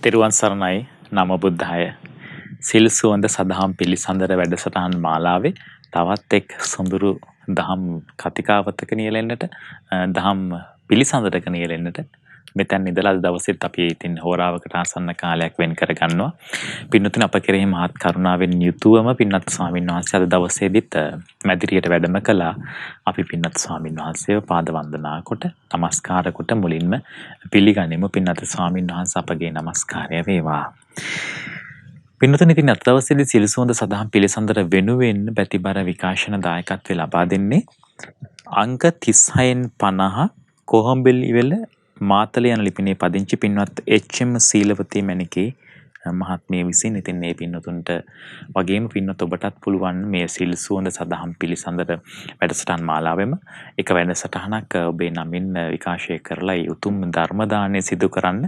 තෙරුවන් සරණයි. නම බුද්ධාය. සිල් සුවඳ සදහම් පිළිසඳර වැඩසටහන් මාලාවේ තවත් එක් සොඳුරු දහම් කතිකාවතක නියැලෙන්නට දහම් පිළිසඳරක නියැලෙන්නට මෙතැන් ඉඳලා අද දවසෙත් අපි ඉතින් හෝරාවකට ආසන්න කාලයක් වෙන් කර ගන්නවා. පින්වතුනි අප කෙරෙහි මහත් කරුණාවෙන් යුතුවම පින්වත් ස්වාමීන් වහන්සේ අද දවසේදීත් මැදිරියට වැඩම කළා. අපි පින්වත් ස්වාමීන් වහන්සේව පාද වන්දනා කොට নমස්කාර කොට මුලින්ම පිළිගනිමු. පින්වත් ස්වාමීන් වහන්සේ අපගේ নমස්කාරය වේවා. පින්වතුනි ඉතින් අද දවසේදී සිල් සුවඳ සදහම් පිළිසඳර වෙනුවෙන් පැතිබර විකාශන දායකත්වය ලබා දෙන්නේ අංක 36න් 50 කොහොඹිලිවෙල මාතල යන ලිපිනේ පදිංචි පින්වත් එච්.එම්. සීලවතී මැණිකේ මහත්මිය විසින්. ඉතින් මේ පින්වතුන්ට වගේම පින්වත් ඔබටත් පුළුවන් මේ සිල් සුවඳ සදහම් පිළිසඳර වැඩසටහන් මාලාවෙම එක වැඩසටහනක් ඔබේ නමින් විකාශය කරලා ඒ උතුම් ධර්ම දානය සිදු කරන්න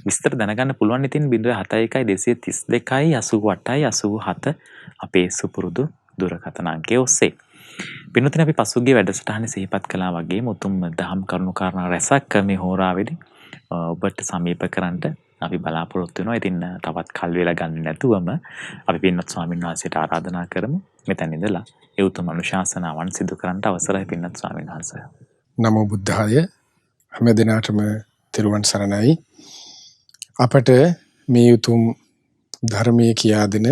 විස්තර දැනගන්න පුළුවන්. ඉතින් 071 232 88 87 අපේ සුපුරුදු දුරකථන අංකය ඔස්සේ. පින්වතුනි අපි පසුගිය වැඩසටහනේ සිහිපත් කළා වගේම උතුම් දහම් කරුණු කාරණා රැසක් මේ හෝරාවේදී ඔබට සමීප කරන්නට අපි බලාපොරොත්තු වෙනවා. ඉතින් තවත් කල් වේලා ගන්න නැතුවම අපි පින්වත් ස්වාමීන් වහන්සේට ආරාධනා කරමු මෙතන ඉඳලා ඒ උතුම් අනුශාසනාවන් සිදු කරන්නට අවසරයි පින්වත් ස්වාමීන් වහන්සේ. නමෝ බුද්ධාය. හැම දිනාටම තෙරුවන් සරණයි. අපට මේ උතුම් ධර්මයේ කියා දෙන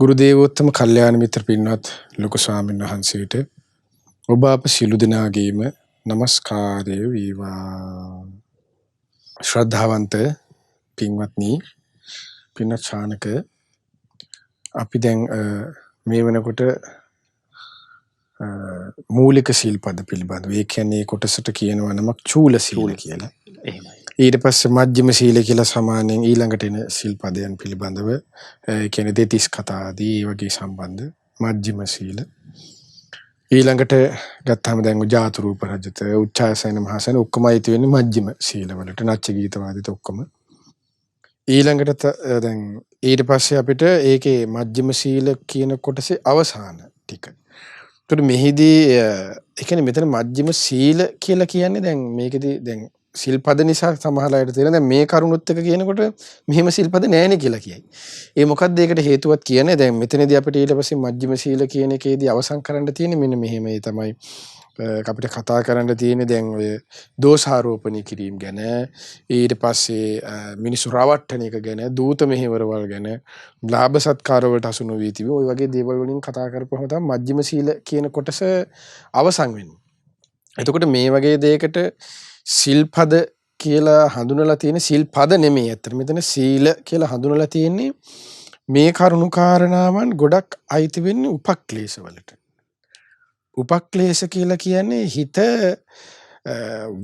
ගුරු දේවෝත්තම කල්යාණ මිත්‍ර පින්වත් ලොකු ස්වාමීන් වහන්සේට ඔබ අප සිළු දෙනාගේම নমස්කාරය වේවා. ශ්‍රද්ධාවන්ත පින්වත්නි, පින්වත් ශානක, අපි දැන් මේ වෙනකොට මූලික සීල්පද පිළිබඳව, ඒ කියන්නේ කොටසට කියනවා නමක් චූල සීල කියලා. එහෙමයි. ඊට පස්සේ මජ්ක්‍ධිම සීල කියලා සමානයෙන් ඊළඟට එන සිල්පදයන් පිළිබඳව, ඒ කියන්නේ දෙතිස් කතා ආදී ඒ වගේ සම්බන්ධ මජ්ක්‍ධිම සීල. ඊළඟට ගත්තාම දැන් ජාතු රූප රජත, උච්චාසන මහසන ඔක්කොම අයිති වෙන්නේ මජ්ක්‍ධිම සීල වලට. නච්ච ගීත වාදිත ඔක්කොම. ඊළඟට දැන් ඊට පස්සේ අපිට ඒකේ මජ්ක්‍ධිම සීල කියන කොටසේ අවසාන ටික. ඒකට මෙහිදී ඒ කියන්නේ මෙතන මජ්ක්‍ධිම සීල කියලා කියන්නේ දැන් මේකෙදී දැන් සිල්පද නිසා සමහර අයට තේරෙන දැන් මේ කරුණුත් එක කියනකොට මෙහෙම සිල්පද නැහැනේ කියලා කියයි. ඒ මොකක්ද ඒකට හේතුවක් කියන්නේ? දැන් මෙතනදී අපිට ඊට පස්සේ මජ්ක්‍ධිම සීල කියන එකේදී අවසන් කරන්න තියෙන්නේ මෙන්න මෙහෙම. ඒ තමයි අපිට කතා කරන්න තියෙන්නේ දැන් ඔය දෝෂාරෝපණය කිරීම ගැන, ඊට පස්සේ මිනිසු රවට්ටන එක ගැන, දූත මෙහෙවරවල් ගැන, ලාභ සත්කාර වලට අසු නොවී තිබි ඔය වගේ දේවල් වලින් කතා කරපුවම තමයි මජ්ක්‍ධිම සීල කියන කොටස අවසන් වෙන්නේ. එතකොට මේ වගේ දෙයකට සිල්පද කියලා හඳුනලා තියෙන සිල්පද නෙමෙයි. ඇත්තට මෙතන සීල කියලා හඳුනලා තියෙන්නේ මේ කරුණු කාරණාවන් ගොඩක් අයිති වෙන්නේ උපක්ලේශ වලට. උපක්ලේශ කියලා කියන්නේ හිත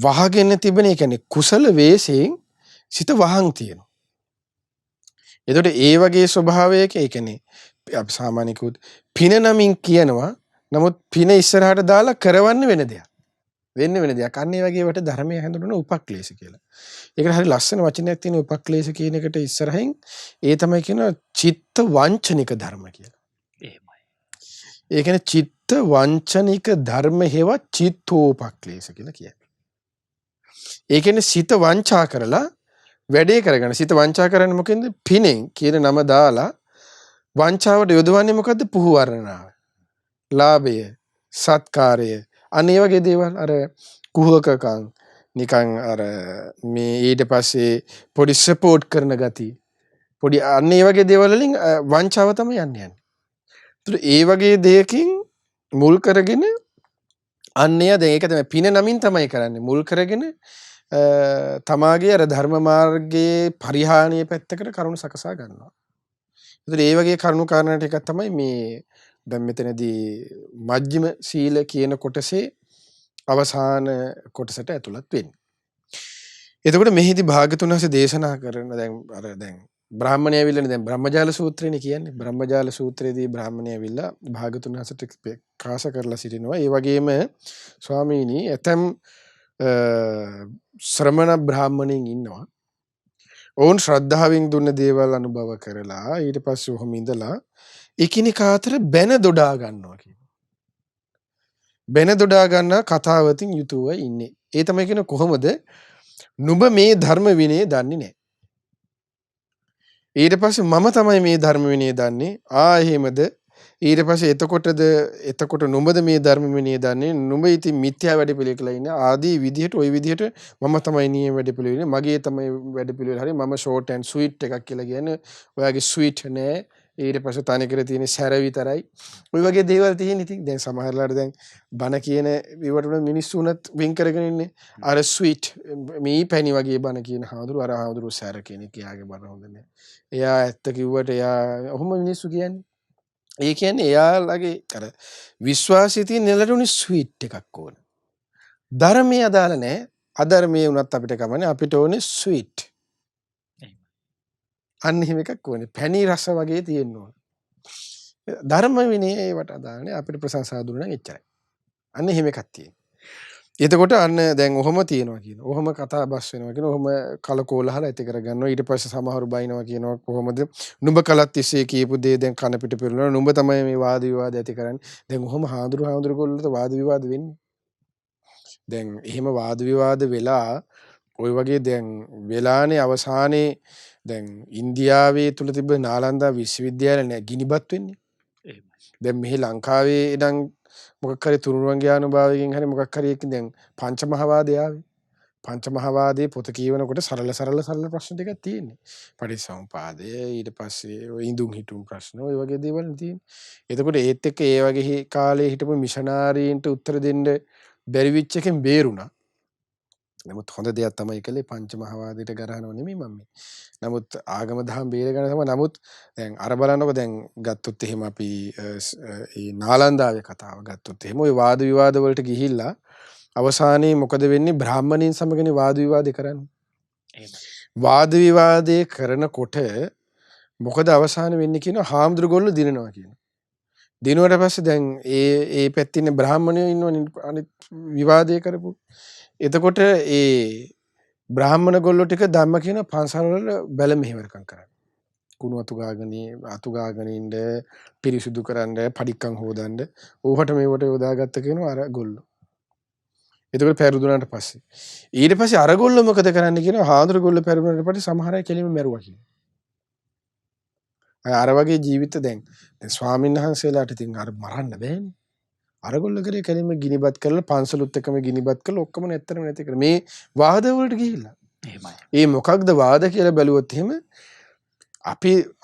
වහගෙන තිබෙන, ඒ කියන්නේ කුසල වේසයෙන් සිත වහන් තියෙනවා. එතකොට ඒ වගේ ස්වභාවයක, ඒ කියන්නේ අපි සාමාන්‍යකව පින නමින් කියනවා. නමුත් පින ඉස්සරහට දාලා කරවන්න වෙන දෙයක්. වෙන්නේ වෙන දෙයක්. අන්න ඒ වගේ වට ධර්මයේ හඳුනන උපක්ලේශ කියලා. ඒකට හරි ලස්සන වචනයක් තියෙන උපක්ලේශ කියන එකට ඉස්සරහින් ඒ තමයි කියන චිත්ත වංචනික ධර්ම කියලා. එහෙමයි. ඒ කියන්නේ චිත්ත වංචනික ධර්ම හේවත් චිත්තෝපක්ලේශ කියලා කියයි. ඒ කියන්නේ සිත වංචා කරලා වැඩේ කරගන්න. සිත වංචා කරන්නේ මොකෙන්ද? පිනෙන් කියන නම දාලා වංචාවට යොදවන්නේ මොකද්ද? පුහු වර්ණනාව, ලාභය, සත්කාරය, අනේ වගේ දේවල්. අර කුහකකම් නිකන් අර මේ ඊට පස්සේ පොඩි සපෝට් කරන ගති, පොඩි අනේ වගේ දේවල් වලින් වංචාව තමයි යන්නේ. ඒතර ඒ වගේ දෙයකින් මුල් කරගෙන අන්නේ දැන් ඒක තමයි පින නමින් තමයි කරන්නේ. මුල් කරගෙන තමාගේ අර ධර්ම මාර්ගයේ පරිහානිය පැත්තකට කරුණු සකසා ගන්නවා. ඒතර ඒ වගේ කරුණු කාරණා ටිකක් තමයි මේ දැන් මෙතනදී මජ්ක්‍ධිම සීල කියන කොටසේ අවසාන කොටසට ඇතුළත් වෙන්නේ. එතකොට මෙහිදී භාග්‍යතුන් වහන්සේ දේශනා කරන දැන් බ්‍රාහ්මණය ඇවිල්ලානේ. දැන් බ්‍රහ්මජාල සූත්‍රයනේ කියන්නේ. බ්‍රහ්මජාල සූත්‍රයේදී බ්‍රාහ්මණය ඇවිල්ලා භාග්‍යතුන් වහන්සේට ප්‍රකාශ කරලා සිටිනවා. ඒ වගේම ස්වාමීනි, ඇතම් ශ්‍රමණ බ්‍රාහ්මණයින් ඉන්නවා. ඔවුන් ශ්‍රද්ධාවෙන් දුන්න දේවල් අනුභව කරලා ඊට පස්සේ ඔහොම ඉඳලා එකිනෙකා අතර බැන දොඩා ගන්නවා කියනවා. බැන දොඩා ගන්න කතාවතින් යුතුව ඉන්නේ. ඒ තමයි කියන කොහොමද? නුඹ මේ ධර්ම විනය දන්නේ නැහැ. ඊට පස්සේ මම තමයි මේ ධර්ම විනය දන්නේ. එහෙමද? ඊට පස්සේ එතකොට නුඹද මේ ධර්ම විනය දන්නේ. නුඹ ඉතින් මිත්‍යා වැඩ පිළිවෙලක ඉන්නේ. ආදී විදිහට ওই විදිහට මම තමයි නියම වැඩ පිළිවෙල. මගේ තමයි වැඩ පිළිවෙල. හරි මම ෂෝට් ඇන්ඩ් ස්වීට් එකක් කියලා කියන්නේ. ඔයාගේ ස්වීට් නෑ. ඊට පස්සේ තනිකර තියෙන සැර විතරයි. ওই වගේ දේවල් තියෙන ඉතින් දැන් සමහරලාට දැන් බන කියන විවට උන මිනිස්සු උනත් වින් කරගෙන ඉන්නේ. අර ස්වීට් මේ පැණි වගේ බන කියන හාමුදුරු අර හාමුදුරු සැර කෙනෙක් එයාගේ බන හොඳ නෑ. එයා ඇත්ත කිව්වට එයා ඔහොම මිනිස්සු කියන්නේ. ඒ කියන්නේ එයාලගේ අර විශ්වාසය තියෙන නෙලටුනේ ස්වීට් එකක් ඕන. ධර්මයේ අදාළ නැහැ. අධර්මයේ වුණත් අපිට කමන්නේ අපිට ඕනේ ස්වීට්. අන්න එහෙම එකක් ඕනේ. පැණි රස වගේ තියෙන්න ඕන. ධර්ම විනය ඒවට අදාළ නැහැ. අපිට ප්‍රශංසා දුන්නා නම් එච්චරයි. අන්න එහෙම එකක් තියෙනවා. එතකොට අන්න දැන් ඔහොම තියෙනවා කියනවා. ඔහොම කතා බස් වෙනවා කියනවා. ඔහොම කලකෝලහල ඇති කරගන්නවා. ඊට පස්සේ සමහරු බයිනවා කියනවා කොහොමද නුඹ කලත් තිස්සේ කියපු දේ දැන් කන පිට පෙරලනවා. නුඹ තමයි මේ වාද විවාද ඇති කරන්නේ. දැන් ඔහොම හාඳුරු කොල්ලට වාද විවාද වෙන්නේ. දැන් එහෙම වාද විවාද වෙලා ওই වගේ දැන් වෙලානේ අවසානයේ දැන් ඉන්දියාවේ තුල තිබ්බ නාලන්දා විශ්වවිද්‍යාලය නෑ ගිනිබත් වෙන්නේ. දැන් මෙහි ලංකාවේ ඉඳන් මොකක් හරි තුරුරුවන්ගේ අනුභවයෙන් හරි මොකක් හරි එකකින් දැන් පංචමහාවාදය ආවේ. පංචමහාවාදයේ පොත කියවනකොට සරල ප්‍රශ්න ටිකක් තියෙන්නේ. පටිච්චසමුපාදය ඊට පස්සේ ඔය ඉඳුන් හිටුන් ප්‍රශ්න ඔය වගේ දේවල් තියෙන්නේ. එතකොට ඒත් එක්ක ඒ වගේ කාලේ හිටපු මිෂනාරීන්ට උත්තර දෙන්න බැරි වෙච්ච එකෙන් බේරුණා. නමුත් හොඳ දෙයක් තමයි කළේ පංචමහාවාදයට ගරහනව නෙමෙයි මම. නමුත් ආගම දහම් බේර ගන්න තමයි. නමුත් දැන් අර බලන්නකො දැන් ගත්තොත් එහෙම අපි ඒ නාලන්දාවේ කතාව ගත්තොත් එහෙම ওই වාද විවාද වලට ගිහිල්ලා අවසානයේ මොකද වෙන්නේ බ්‍රාහ්මණයින් සමගනේ වාද විවාදේ කරන්නේ. වාද විවාදේ කරනකොට මොකද අවසාන වෙන්නේ කියනවා හාමුදුරුවෝ දිනනවා කියනවා. දිනුවට පස්සේ දැන් ඒ පැත්තේ ඉන්න බ්‍රාහ්මණයෝ ඉන්නවනේ අනිත් විවාදේ කරපු. එතකොට ඒ බ්‍රාහ්මණ ගොල්ලෝ ටික ධම්ම කියන පන්සල් වල බැල මෙහෙවරකම් කරන්නේ. කුණු අතු ගාගෙන ඉන්න පිරිසුදු කරන්න පඩික්කම් හොදන්න ඕකට මේවට යොදාගත්ත කියනවා අර ගොල්ලෝ. එතකොට පැරුදුනාට පස්සේ ඊට පස්සේ අර ගොල්ලෝ මොකද කරන්නේ කියනවා හාමුදුර ගොල්ලෝ පැරුදුනාට පස්සේ සමහර අය කෙලින්ම මැරුවා කියනවා. අර වගේ ජීවිත දැන් ස්වාමීන් වහන්සේලාට ඉතින් අර මරන්න බෑනේ. අර ගොල්ලෝ කරේ කෙලින්ම ගිනිබත් කරලා පන්සලුත් එක්කම ගිනිබත් කරලා ඔක්කොම නැත්තරම නැති කරලා මේ වාද වලට ගිහිල්ලා. එහෙමයි. ඒ මොකක්ද වාද කියලා බැලුවොත් එහෙම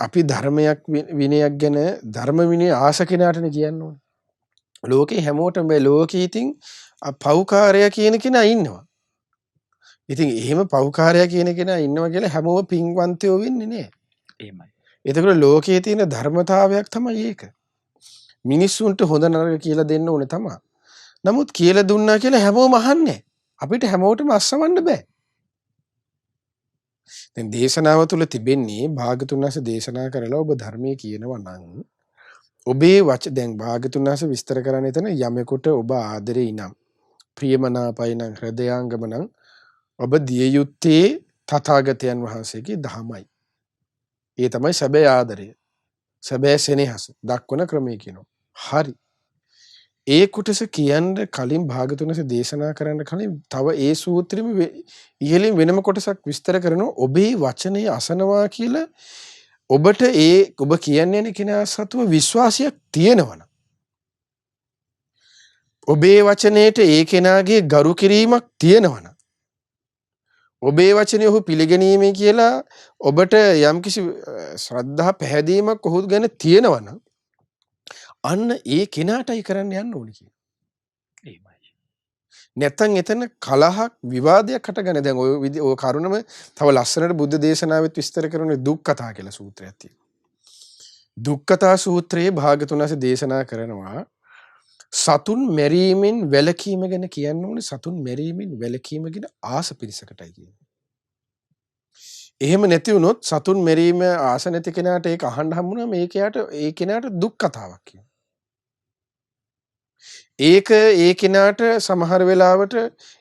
අපි ධර්මයක් විනයක් ගැන ධර්ම විනය ආස කෙනාටනේ කියන්න ඕනේ. ලෝකේ හැමෝටම බෑ. ලෝකේ ඉතින් පව්කාරය කියන කෙනා ඉන්නවා. ඉතින් එහෙම පව්කාරය කියන කෙනා ඉන්නවා කියලා හැමෝම පින්වන්තයෝ වෙන්නේ නෑ. එහෙමයි. එතකොට ලෝකයේ තියෙන ධර්මතාවයක් තමයි ඒක. මිනිස්සුන්ට හොඳ නරක කියලා දෙන්න ඕනේ තමයි. නමුත් කියලා දුන්නා කියලා හැමෝම අහන්නේ. අපිට හැමෝටම අස්සවන්න බෑ. දැන් දේශනාව තුළ තිබෙන්නේ භාගතුන් වහන්සේ දේශනා කරලා ඔබ ධර්මයේ කියනවා නම් ඔබේ දැන් භාගතුන් වහන්සේ විස්තර කරන්නේ එතන යමෙකුට ඔබ ආදරේ නම් ප්‍රියමනාපයි නම් හෘදයාංගම නම් ඔබ දිය යුත්තේ තථාගතයන් වහන්සේගේ දහමයි. ඒ තමයි සැබෑ ආදරය. සැබෑ සෙනෙහස දක්වන ක්‍රමය කියනවා. හරි. ඒ කොටස කියන්න කලින් භාගතුන් වහන්සේ දේශනා කරන්න කලින් තව ඒ සූත්‍රෙම ඉහළින් වෙනම කොටසක් විස්තර කරනවා ඔබේ වචනේ අසනවා කියලා ඔබට ඔබ කියන්නේ නේ කෙනා සතුව විශ්වාසයක් තියෙනවනම් ඔබේ වචනේට ඒ කෙනාගේ ගරු කිරීමක් තියෙනවනම් ඔබේ වචනේ ඔහු පිළිගැනීමේ කියලා ඔබට යම්කිසි ශ්‍රද්ධා පැහැදීමක් ඔහු ගැන තියෙනවනම් අන්න ඒ කෙනාටයි කරන්න යන්න ඕනේ කියන. එහෙමයි. නැත්තම් එතන කලහක් විවාදයක් හටගන්න. දැන් ඔය කරුණම තව ලස්සනට බුද්ධ දේශනාවෙත් විස්තර කරන්නේ දුක්ඛතා කියලා සූත්‍රයක් තියෙනවා. දුක්ඛතා සූත්‍රයේ භාගතුන් වහන්සේ දේශනා කරනවා සතුන් මැරීමෙන් වැළකීම ගැන කියන්න ඕනේ සතුන් මැරීමෙන් වැළකීම ගැන ආස පිරිසකටයි කියන්නේ. එහෙම නැති වුණොත් සතුන් මැරීම ආස නැති කෙනාට ඒක අහන්න හම්බුනම ඒ කෙනාට දුක් කතාවක් කියනවා. ඒක ඒ කෙනාට සමහර වෙලාවට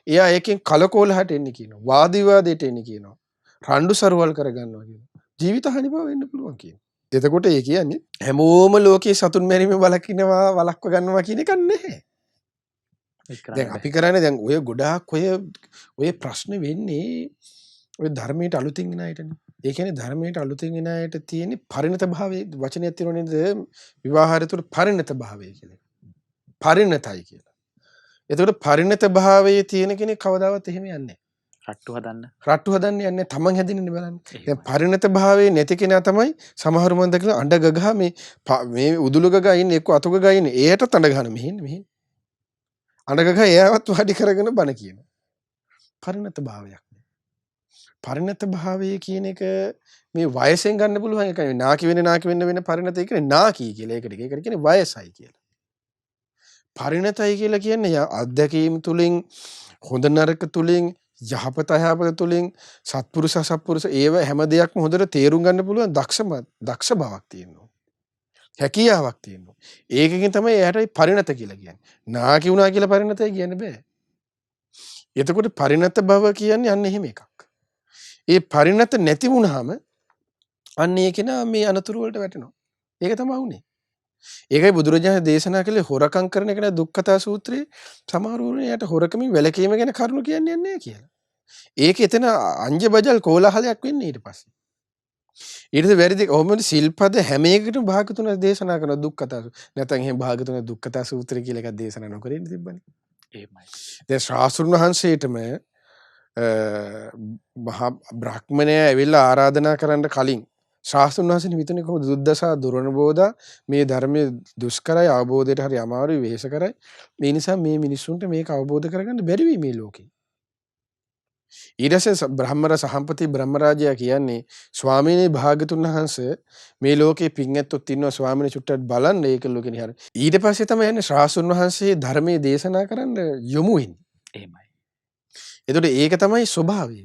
එයා ඒකෙන් කලකෝලහට එන්නේ කියනවා. වාද විවාදයට එන්නේ කියනවා. රණ්ඩු සරුවල් කරගන්නවා කියනවා. ජීවිත හානි බව වෙන්න පුළුවන් කියනවා. එතකොට ඒ කියන්නේ හැමෝම ලෝකේ සතුන් මැරීමෙන් වළක්ව ගන්නවා කියන එක නැහැ. දැන් අපි කරන්නේ දැන් ඔය ගොඩාක් ඔය ප්‍රශ්න වෙන්නේ ඔය ධර්මයට අලුතින් එන අයටනේ. ඒ කියන්නේ ධර්මයට අලුතෙන් එන අයට තියෙන පරිණත භාවයේ වචනයක් තියෙනව නේද? විවාහය තුළ පරිණත භාවය කියලා. පරිණතයි කියලා. එතකොට පරිණත භාවයේ තියෙන කෙනෙක් කවදාවත් එහෙම යන්නේ නැහැ. රට්ටු හදන්න. රට්ටු හදන්න යන්නේ තමන් හැදින්නේ බලන්න. දැන් පරිණත භාවයේ නැති කෙනා තමයි සමහර මන්ද කියලා අඬ ගගහ මේ උදුළු ගගා ඉන්නේ එක්ක අතු ගගා ඉන්නේ. එයටත් අඬ ගහන මෙහෙන්. අඬ ගගහ එයාවත් වාඩි කරගෙන බන කියනවා. පරිණත භාවයක්. පරිණත භාවය කියන එක මේ වයසෙන් ගන්න පුළුවන් එකයි. නාකි වෙන්න පරිණතයි කියන්නේ නාකි කියලා. ඒකට කියන්නේ වයසයි කියලා. පරිණතයි කියලා කියන්නේ අත්දැකීම් තුලින් හොඳ නරක තුලින් යහපත අයහපත තුලින් සත්පුරුෂ අසත්පුරුෂ ඒව හැම දෙයක්ම හොඳට තේරුම් ගන්න පුළුවන් දක්ෂ බවක් තියෙනවා. හැකියාවක් තියෙනවා. ඒකකින් තමයි එයාට පරිණත කියලා කියන්නේ. නාකි වුණා කියලා පරිණතයි කියන්න බෑ. එතකොට පරිණත බව කියන්නේ අන්න එහෙම එකක්. ඒ පරිණත නැති වුණාම අන්න ඒ කෙනා මේ අනතුරු වලට වැටෙනවා. ඒක තමයි වුනේ. ඒකයි බුදුරජාණන් දේශනා කළේ හොරකම් කරන එක දුක්ඛතා සූත්‍රයේ සමහරවරුන් යට හොරකමින් වැළකීම ගැන කරුණු කියන්නේ නැහැ කියලා. ඒක එතන අංජ බජල් කෝලහලයක් වෙන්නේ ඊට පස්සේ. ඊට පස්සේ වැරදි ඔහොමද සිල්පද හැම එකකටම භාගතුන දේශනා කරන දුක්ඛතා නැත්නම් එහෙම භාගතුන දුක්ඛතා සූත්‍රය කියලා එකක් දේශනා නොකරේ තිබ්බනේ. එහෙමයි. දැන් ශාස්ත්‍රුන් වහන්සේටම මහා බ්‍රාහ්මණය ඇවිල්ලා ආරාධනා කරන්න කලින් ශාස්ත්‍රුන් වහන්සේ විතනේ කොහොමද දුද්දසා දුරණබෝධා මේ ධර්මයේ දුෂ්කරයි අවබෝධයට හරි අමාරුයි වෙහෙස කරයි මේ නිසා මේ මිනිස්සුන්ට මේක අවබෝධ කරගන්න බැරි වෙයි මේ ලෝකේ. ඊට පස්සේ බ්‍රහ්මර සහම්පති බ්‍රහ්මරාජයා කියන්නේ ස්වාමීනි භාගතුන් වහන්සේ මේ ලෝකේ පින් ඇත්තොත් ඉන්නවා ස්වාමීනි චුට්ටක් බලන්න ඒක ලෝකෙනේ හරි. ඊට පස්සේ තමයි යන්නේ ශාස්ත්‍රුන් වහන්සේ ධර්මයේ දේශනා කරන්න යොමු වෙන්නේ. එහෙමයි. එතකොට ඒක තමයි ස්වභාවය.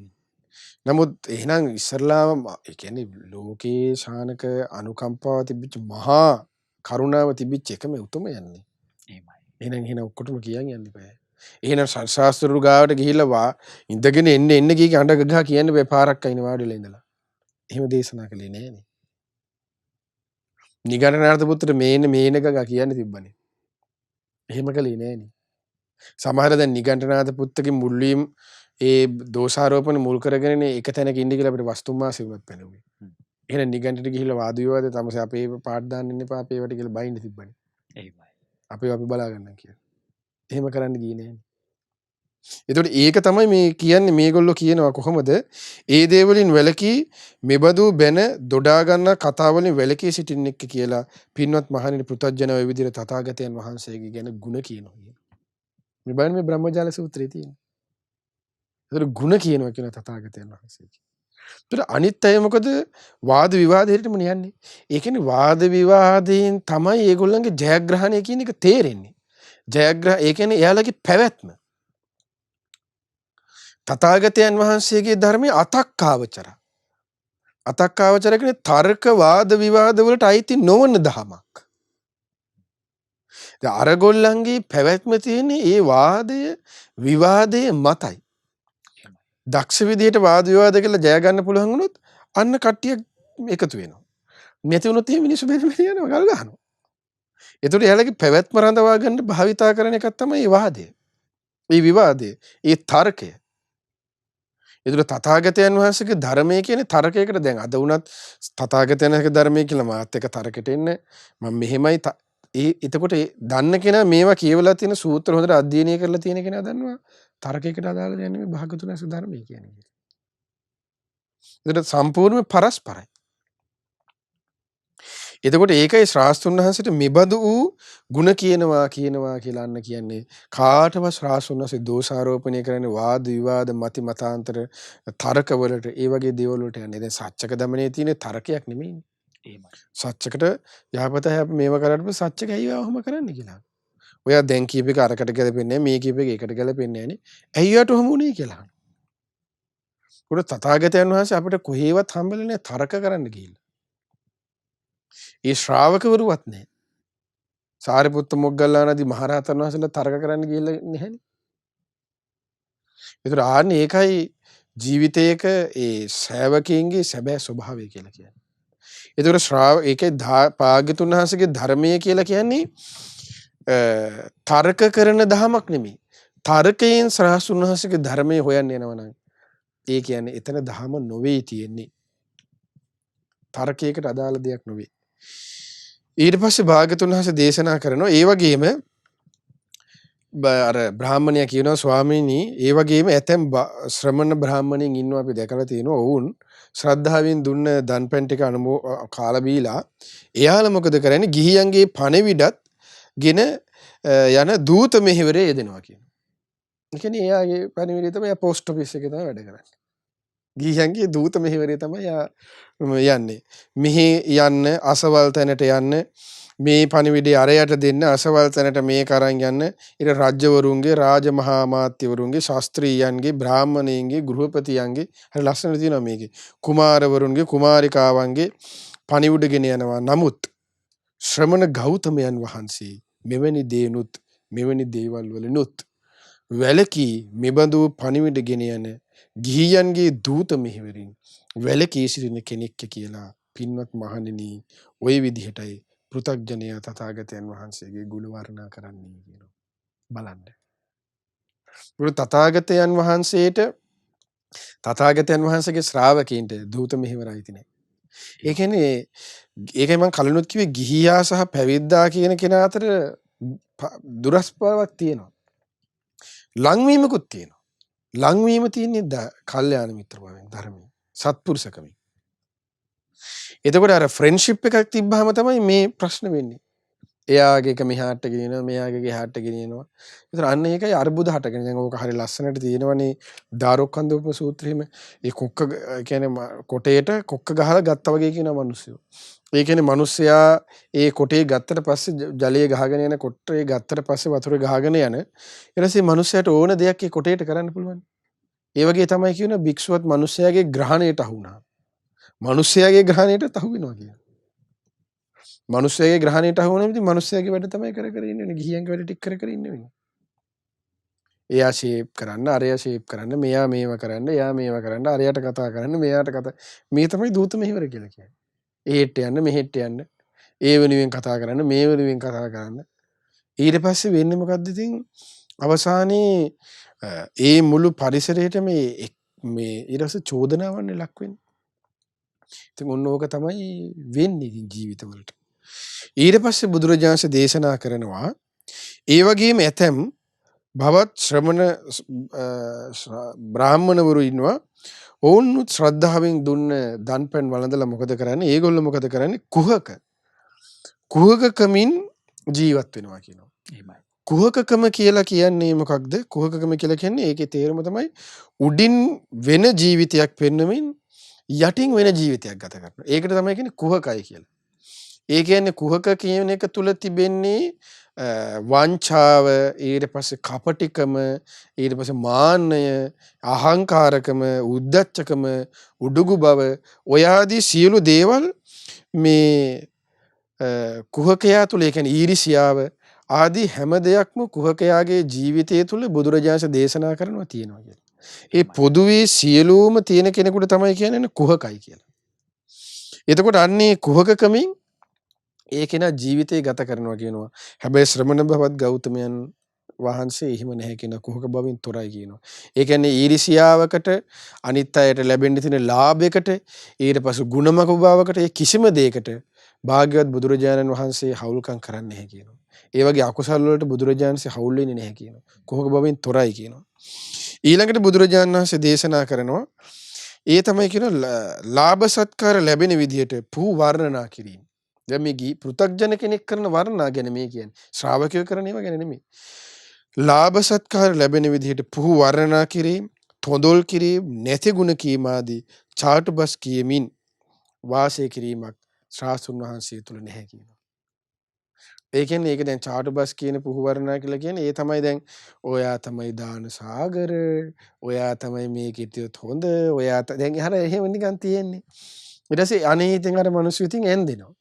නමුත් එහෙනම් ඉස්සරලාම ඒ කියන්නේ ලෝකේ ශානක අනුකම්පාව තිබිච්ච මහා කරුණාව තිබිච්ච එකම උතුම යන්නේ. එහෙමයි. එහෙනම් ඔක්කොටම කියන් යන්න බෑ. එහෙනම් ශාස්ත්‍රරු ගාවට ගිහිල්ලා ඉඳගෙන එන්න කීක අඬ ගගහ කියන්න බෑ පාරක් අයින වාඩිලා ඉඳලා. එහෙම දේශනා කළේ නෑනේ. නිගණ්ඨනාථ පුත්‍ර මේන ගගහ කියන්න තිබ්බනේ. එහෙම කළේ නෑනේ. සමහර දැන් නිගණ්ඨනාථ පුත්තගේ මුල්වීම් ඒ දෝෂාරෝපණ මුල් කරගෙන එක තැනක ඉන්න කියලා අපිට වස්තුමාසෙ වුණත් පැනුවේ. එහෙනම් නිගණ්ඨට ගිහිල්ලා වාද විවාද තමසේ අපේ පාඩ දාන්න ඉන්න එපා අපේ වට කියලා බයින්න තිබ්බනේ. එහෙමයි. අපි බලා ගන්නම් කියලා. එහෙම කරන්න ගියේ නෑනේ. එතකොට ඒක තමයි මේ කියන්නේ මේගොල්ලෝ කියනවා කොහොමද ඒ දේවලින් වැළකී මෙබඳු බැන දොඩා ගන්න කතා වලින් වැළකී සිටින්නෙක් කියලා පින්වත් මහණෙනි පෘථජ්ජන ඔය විදිහට තථාගතයන් වහන්සේගේ ගැන ගුණ කියනවා. මේ බලන්න මේ බ්‍රහ්මජාල සූත්‍රයේ තියෙන. ඒතර ಗುಣ කියනවා කියන තථාගතයන් වහන්සේ. ඒතර අනිත් අය මොකද වාද විවාදයටම යන්නේ. ඒ කියන්නේ වාද විවාදයෙන් තමයි ඒගොල්ලන්ගේ ජයග්‍රහණය කියන එක තේරෙන්නේ. ඒ කියන්නේ එයාලගේ පැවැත්ම. තථාගතයන් වහන්සේගේ ධර්මයේ අතක්කාවචර. අතක්කාවචර කියන්නේ තර්ක වාද විවාද වලට අයිති නොවන දහමක්. දැන් අරගොල්ලන්ගේ පැවැත්ම තියෙන්නේ ඒ වාදය විවාදයේ මතයි. දක්ෂ විදියට වාද විවාද කියලා ජය ගන්න පුළුවන් වුණොත් අන්න කට්ටිය එකතු වෙනවා. නැති වුණොත් මේ මිනිස්සු බෙහෙම යනවා ගල් ගහනවා. ඒතකොට එයාලගේ පැවැත්ම රඳවා ගන්න භාවිතා කරන එකක් තමයි මේ වාදය. මේ විවාදය, මේ තර්කය. ඒතකොට තථාගතයන් වහන්සේගේ ධර්මයේ කියන්නේ තර්කයකට දැන් අද වුණත් තථාගතයන් වහන්සේගේ ධර්මයේ කියලා මාත් එක තර්කයට එන්න මම මෙහෙමයි එතකොට දන්න කෙනා මේවා කියවලා තියෙන සූත්‍ර හොඳට අධ්‍යයනය කරලා තියෙන කෙනා දන්නවා තර්කයකට අදාළ දෙයක් නෙමෙයි භාගතුන් වහන්සේ ධර්මයේ කියන්නේ. ඒකට සම්පූර්ණයෙන්ම පරස්පරයි. එතකොට ඒකයි ශාස්ත්‍රුන් වහන්සේට මෙබඳු වූ ಗುಣ කියනවා කියලා අන්න කියන්නේ කාටවත් ශාස්ත්‍රුන් වහන්සේ දෝෂාරෝපණය කරන්නේ වාද විවාද මති මතාන්තර තර්ක වලට ඒ වගේ දේවල් වලට යන්නේ. දැන් සත්‍යක දමනේ තියෙන තර්කයක් නෙමෙයිනේ. එහෙමයි. සත්‍යකට යහපත මේව කරාට පස්සේ සත්‍යක ඇයි වහම කරන්න කියලා. ඔයා දැන් කීප එක අරකට ගැලපෙන්නේ නැහැ මේ කීප එක එකට ගැලපෙන්නේ නැහනේ. ඇයි යට ඔහම උනේ කියලා. උඩ තථාගතයන් වහන්සේ අපිට කොහේවත් හම්බෙන්නේ නැහැ තර්ක කරන්න ගිහිල්ලා. ඒ ශ්‍රාවකවරුවත් නැහැ. සාරිපුත්ත මොග්ගල්ලානදී මහරහතන් වහන්සේලා තර්ක කරන්න ගිහිල්ලා නැහැනේ. ඒතර ආන්නේ ඒකයි ජීවිතයක ඒ ශ්‍රාවකයන්ගේ සැබෑ ස්වභාවය කියලා කියන්නේ. ඒතර ඒකේ භාග්‍යතුන් වහන්සේගේ ධර්මය කියලා කියන්නේ තර්ක කරන දහමක් නෙමෙයි. තර්කයෙන් ශාස්ත්‍රුන් වහන්සේගේ ධර්මයේ හොයන්න යනවා නම් ඒ කියන්නේ එතන දහම නොවේ තියෙන්නේ. තර්කයකට අදාළ දෙයක් නෙවෙයි. ඊට පස්සේ භාග්‍යතුන් වහන්සේ දේශනා කරනවා ඒ වගේම අර බ්‍රාහ්මණයා කියනවා ස්වාමීනි ඒ වගේම ඇතැම් ශ්‍රමණ බ්‍රාහ්මණයින් ඉන්නවා අපි දැකලා තියෙනවා. ඔවුන් ශ්‍රද්ධාවෙන් දුන්න දන්පැන් ටික කාලා බීලා එයාලා මොකද කරන්නේ? ගිහියන්ගේ පණවිඩත් ගෙන යන දූත මෙහෙවරේ යෙදෙනවා කියනවා. ඒ කියන්නේ එයාගේ පණවිඩය තමයි පෝස්ට් ඔෆිස් එකේ තමයි වැඩ කරන්නේ. ගිහියන්ගේ දූත මෙහෙවරේ තමයි යන්නේ. මෙහි යන්න අසවල් තැනට යන්න මේ පණිවිඩය අරයට දෙන්න අසවල් තැනට මේක අරන් යන්න ඊට රජවරුන්ගේ රාජමහා අමාත්‍යවරුන්ගේ ශාස්ත්‍රීයයන්ගේ බ්‍රාහ්මණයන්ගේ ගෘහපතියන්ගේ හරි ලස්සන තියෙනවා මේකේ කුමාරවරුන්ගේ කුමාරිකාවන්ගේ පණිවිඩ ගෙන යනවා. නමුත් ශ්‍රමණ ගෞතමයන් වහන්සේ මෙවැනි දේනුත් මෙවැනි දේවල් වලිනුත් වැලකී මෙබඳු පණිවිඩ ගෙන යන ගිහියන්ගේ දූත මෙහෙවරින් වැලකී සිටින කෙනෙක් කියලා පින්වත් මහණෙනි ওই විදිහටයි පෘථග්ජනයා තථාගතයන් වහන්සේගේ ගුණ වර්ණනා කරන්නේ කියනවා. බලන්න. තථාගතයන් වහන්සේට තථාගතයන් වහන්සේගේ ශ්‍රාවකීන්ට දූත මෙහෙවරයි තිනේ. ඒ කියන්නේ ඒකයි මම කලිනුත් කිව්වේ ගිහියා සහ පැවිද්දා කියන කෙනා අතර දුරස්පාවක් තියෙනවා. ලංවීමකුත් තියෙනවා. ලංවීම තියෙන්නේ කල්යාණ මිත්‍රභාවයෙන් ධර්මයෙන් සත්පුරුෂකමින්. එතකොට අර ෆ්‍රෙන්ඩ්ෂිප් එකක් තිබ්බහම තමයි මේ ප්‍රශ්න වෙන්නේ. එයාගේ එක මෙහාට ගෙනියනවා මෙයාගේ එහාට ගෙනියනවා. ඒතර අන්න ඒකයි අර්බුද හටගෙන. දැන් ඕක හරිය ලස්සනට තියෙනවනේ දාරොක්කන්දෝප සූත්‍රයේම ඒ කොක්ක කියන්නේ කොටේට කොක්ක ගහලා ගත්තා වගේ කියන මිනිස්සු. ඒ කියන්නේ මිනිස්සයා ඒ කොටේ ගත්තට පස්සේ ජලයේ ගහගෙන යන කොටේ ගත්තට පස්සේ වතුරේ ගහගෙන යන ඊට පස්සේ මිනිස්සයාට ඕන දෙයක් ඒ කොටේට කරන්න පුළුවන්. ඒ වගේ තමයි කියන භික්ෂුවත් මිනිස්සයාගේ ග්‍රහණයට අහු වුණා. මිනිස්සයාගේ ග්‍රහණයට අහු වෙනවා කියන. මිනිස්සයාගේ ග්‍රහණයට අහු වෙනවා ඉතින් මිනිස්සයාගේ වැඩ තමයි කර කර ඉන්නේ. ගිහියන්ගේ වැඩ ටික කර කර ඉන්නේ වෙන්නේ. එයා ෂේප් කරන්න, අරයා ෂේප් කරන්න, මෙයා මේව කරන්න, එයා මේව කරන්න, අරයට කතා කරන්න, මෙයාට කතා. මේ තමයි දූත මෙහෙවර කියලා කියන්නේ. එහෙට යන්න, මෙහෙට යන්න. ඒ වෙනුවෙන් කතා කරන්න, මේ වෙනුවෙන් කතා කරන්න. ඊට පස්සේ වෙන්නේ මොකද්ද ඉතින්? අවසානයේ ඒ මුළු පරිසරයට මේ ඊට පස්සේ චෝදනාවන්නේ ලක් වෙන්නේ. ඉතින් ඔන්න ඕක තමයි වෙන්නේ ඉතින් ජීවිතවලට. ඊට පස්සේ බුදුරජාණන් දේශනා කරනවා ඒ වගේම ඇතැම් භවත් ශ්‍රමණ බ්‍රාහ්මණවරු ඉන්නවා. ඔවුන්නුත් ශ්‍රද්ධාවෙන් දුන්න දන්පැන් වළඳලා මොකද කරන්නේ? ඒගොල්ලෝ මොකද කරන්නේ? කුහකකමින් ජීවත් වෙනවා කියනවා. එහෙමයි. කුහකකම කියලා කියන්නේ මොකක්ද? කුහකකම කියලා කියන්නේ ඒකේ තේරුම තමයි උඩින් වෙන ජීවිතයක් පෙන්වමින් යටින් වෙන ජීවිතයක් ගත කරනවා. ඒකට තමයි කියන්නේ කුහකයි කියලා. ඒ කියන්නේ කුහක කියන එක තුල තිබෙන්නේ වංචාව, ඊට පස්සේ කපටිකම, ඊට පස්සේ මාන්නය, අහංකාරකම, උද්ධච්චකම, උඩුගු බව, ඔය ආදී සියලු දේවල් මේ කුහකයා තුල ඒ කියන්නේ ඊර්ෂියාව ආදී හැම දෙයක්ම කුහකයාගේ ජීවිතය තුල බුදුරජාණන් දේශනා කරනවා තියෙනවා කියලා. ඒ පොදුවේ සියලුම තියෙන කෙනෙකුට තමයි කියන්නේ කුහකයි කියලා. එතකොට අන්නේ කුහකකමින් ඒ කෙනා ජීවිතේ ගත කරනවා කියනවා. හැබැයි ශ්‍රමණ භවත් ගෞතමයන් වහන්සේ එහෙම නැහැ කියන කුහක බවින් තොරයි කියනවා. ඒ කියන්නේ ඊර්ෂියාවකට අනිත් අයට ලැබෙන්න තියෙන ලාභයකට ඊට පස්සේ ගුණමක භාවකට ඒ කිසිම දෙයකට භාග්‍යවත් බුදුරජාණන් වහන්සේ හවුල්කම් කරන්නේ නැහැ කියනවා. ඒ වගේ අකුසල් වලට බුදුරජාණන්සේ හවුල් වෙන්නේ නැහැ කියනවා. කුහක බවින් තොරයි කියනවා. ඊළඟට බුදුරජාණන් වහන්සේ දේශනා කරනවා ඒ තමයි කියන ලාභ සත්කාර ලැබෙන විදිහට පුහු වර්ණනා කිරීම. දැන් මේ පෘථග්ජන කෙනෙක් කරන වර්ණනා ගැන මේ කියන්නේ. ශ්‍රාවකයෝ කරන ඒවා ගැන නෙමෙයි. ලාභ සත්කාර ලැබෙන විදිහට පුහු වර්ණනා කිරීම, තොඳොල් කිරීම, නැති ගුණ කීම ආදී චාටුබස් කියමින් වාසය කිරීමක් ශාස්ත්‍රුන් වහන්සේ තුල නැහැ කියනවා. ඒ කියන්නේ ඒක දැන් චාටුබස් කියන පුහු වර්ණනා කියලා කියන්නේ ඒ තමයි දැන් ඔයා තමයි දාන සාගර, ඔයා තමයි මේකෙටියොත් හොඳ, ඔයා දැන් අර එහෙම නිකන් තියෙන්නේ. ඊට පස්සේ අනේ ඉතින් අර මිනිස්සු ඉතින් එන්දිනවා.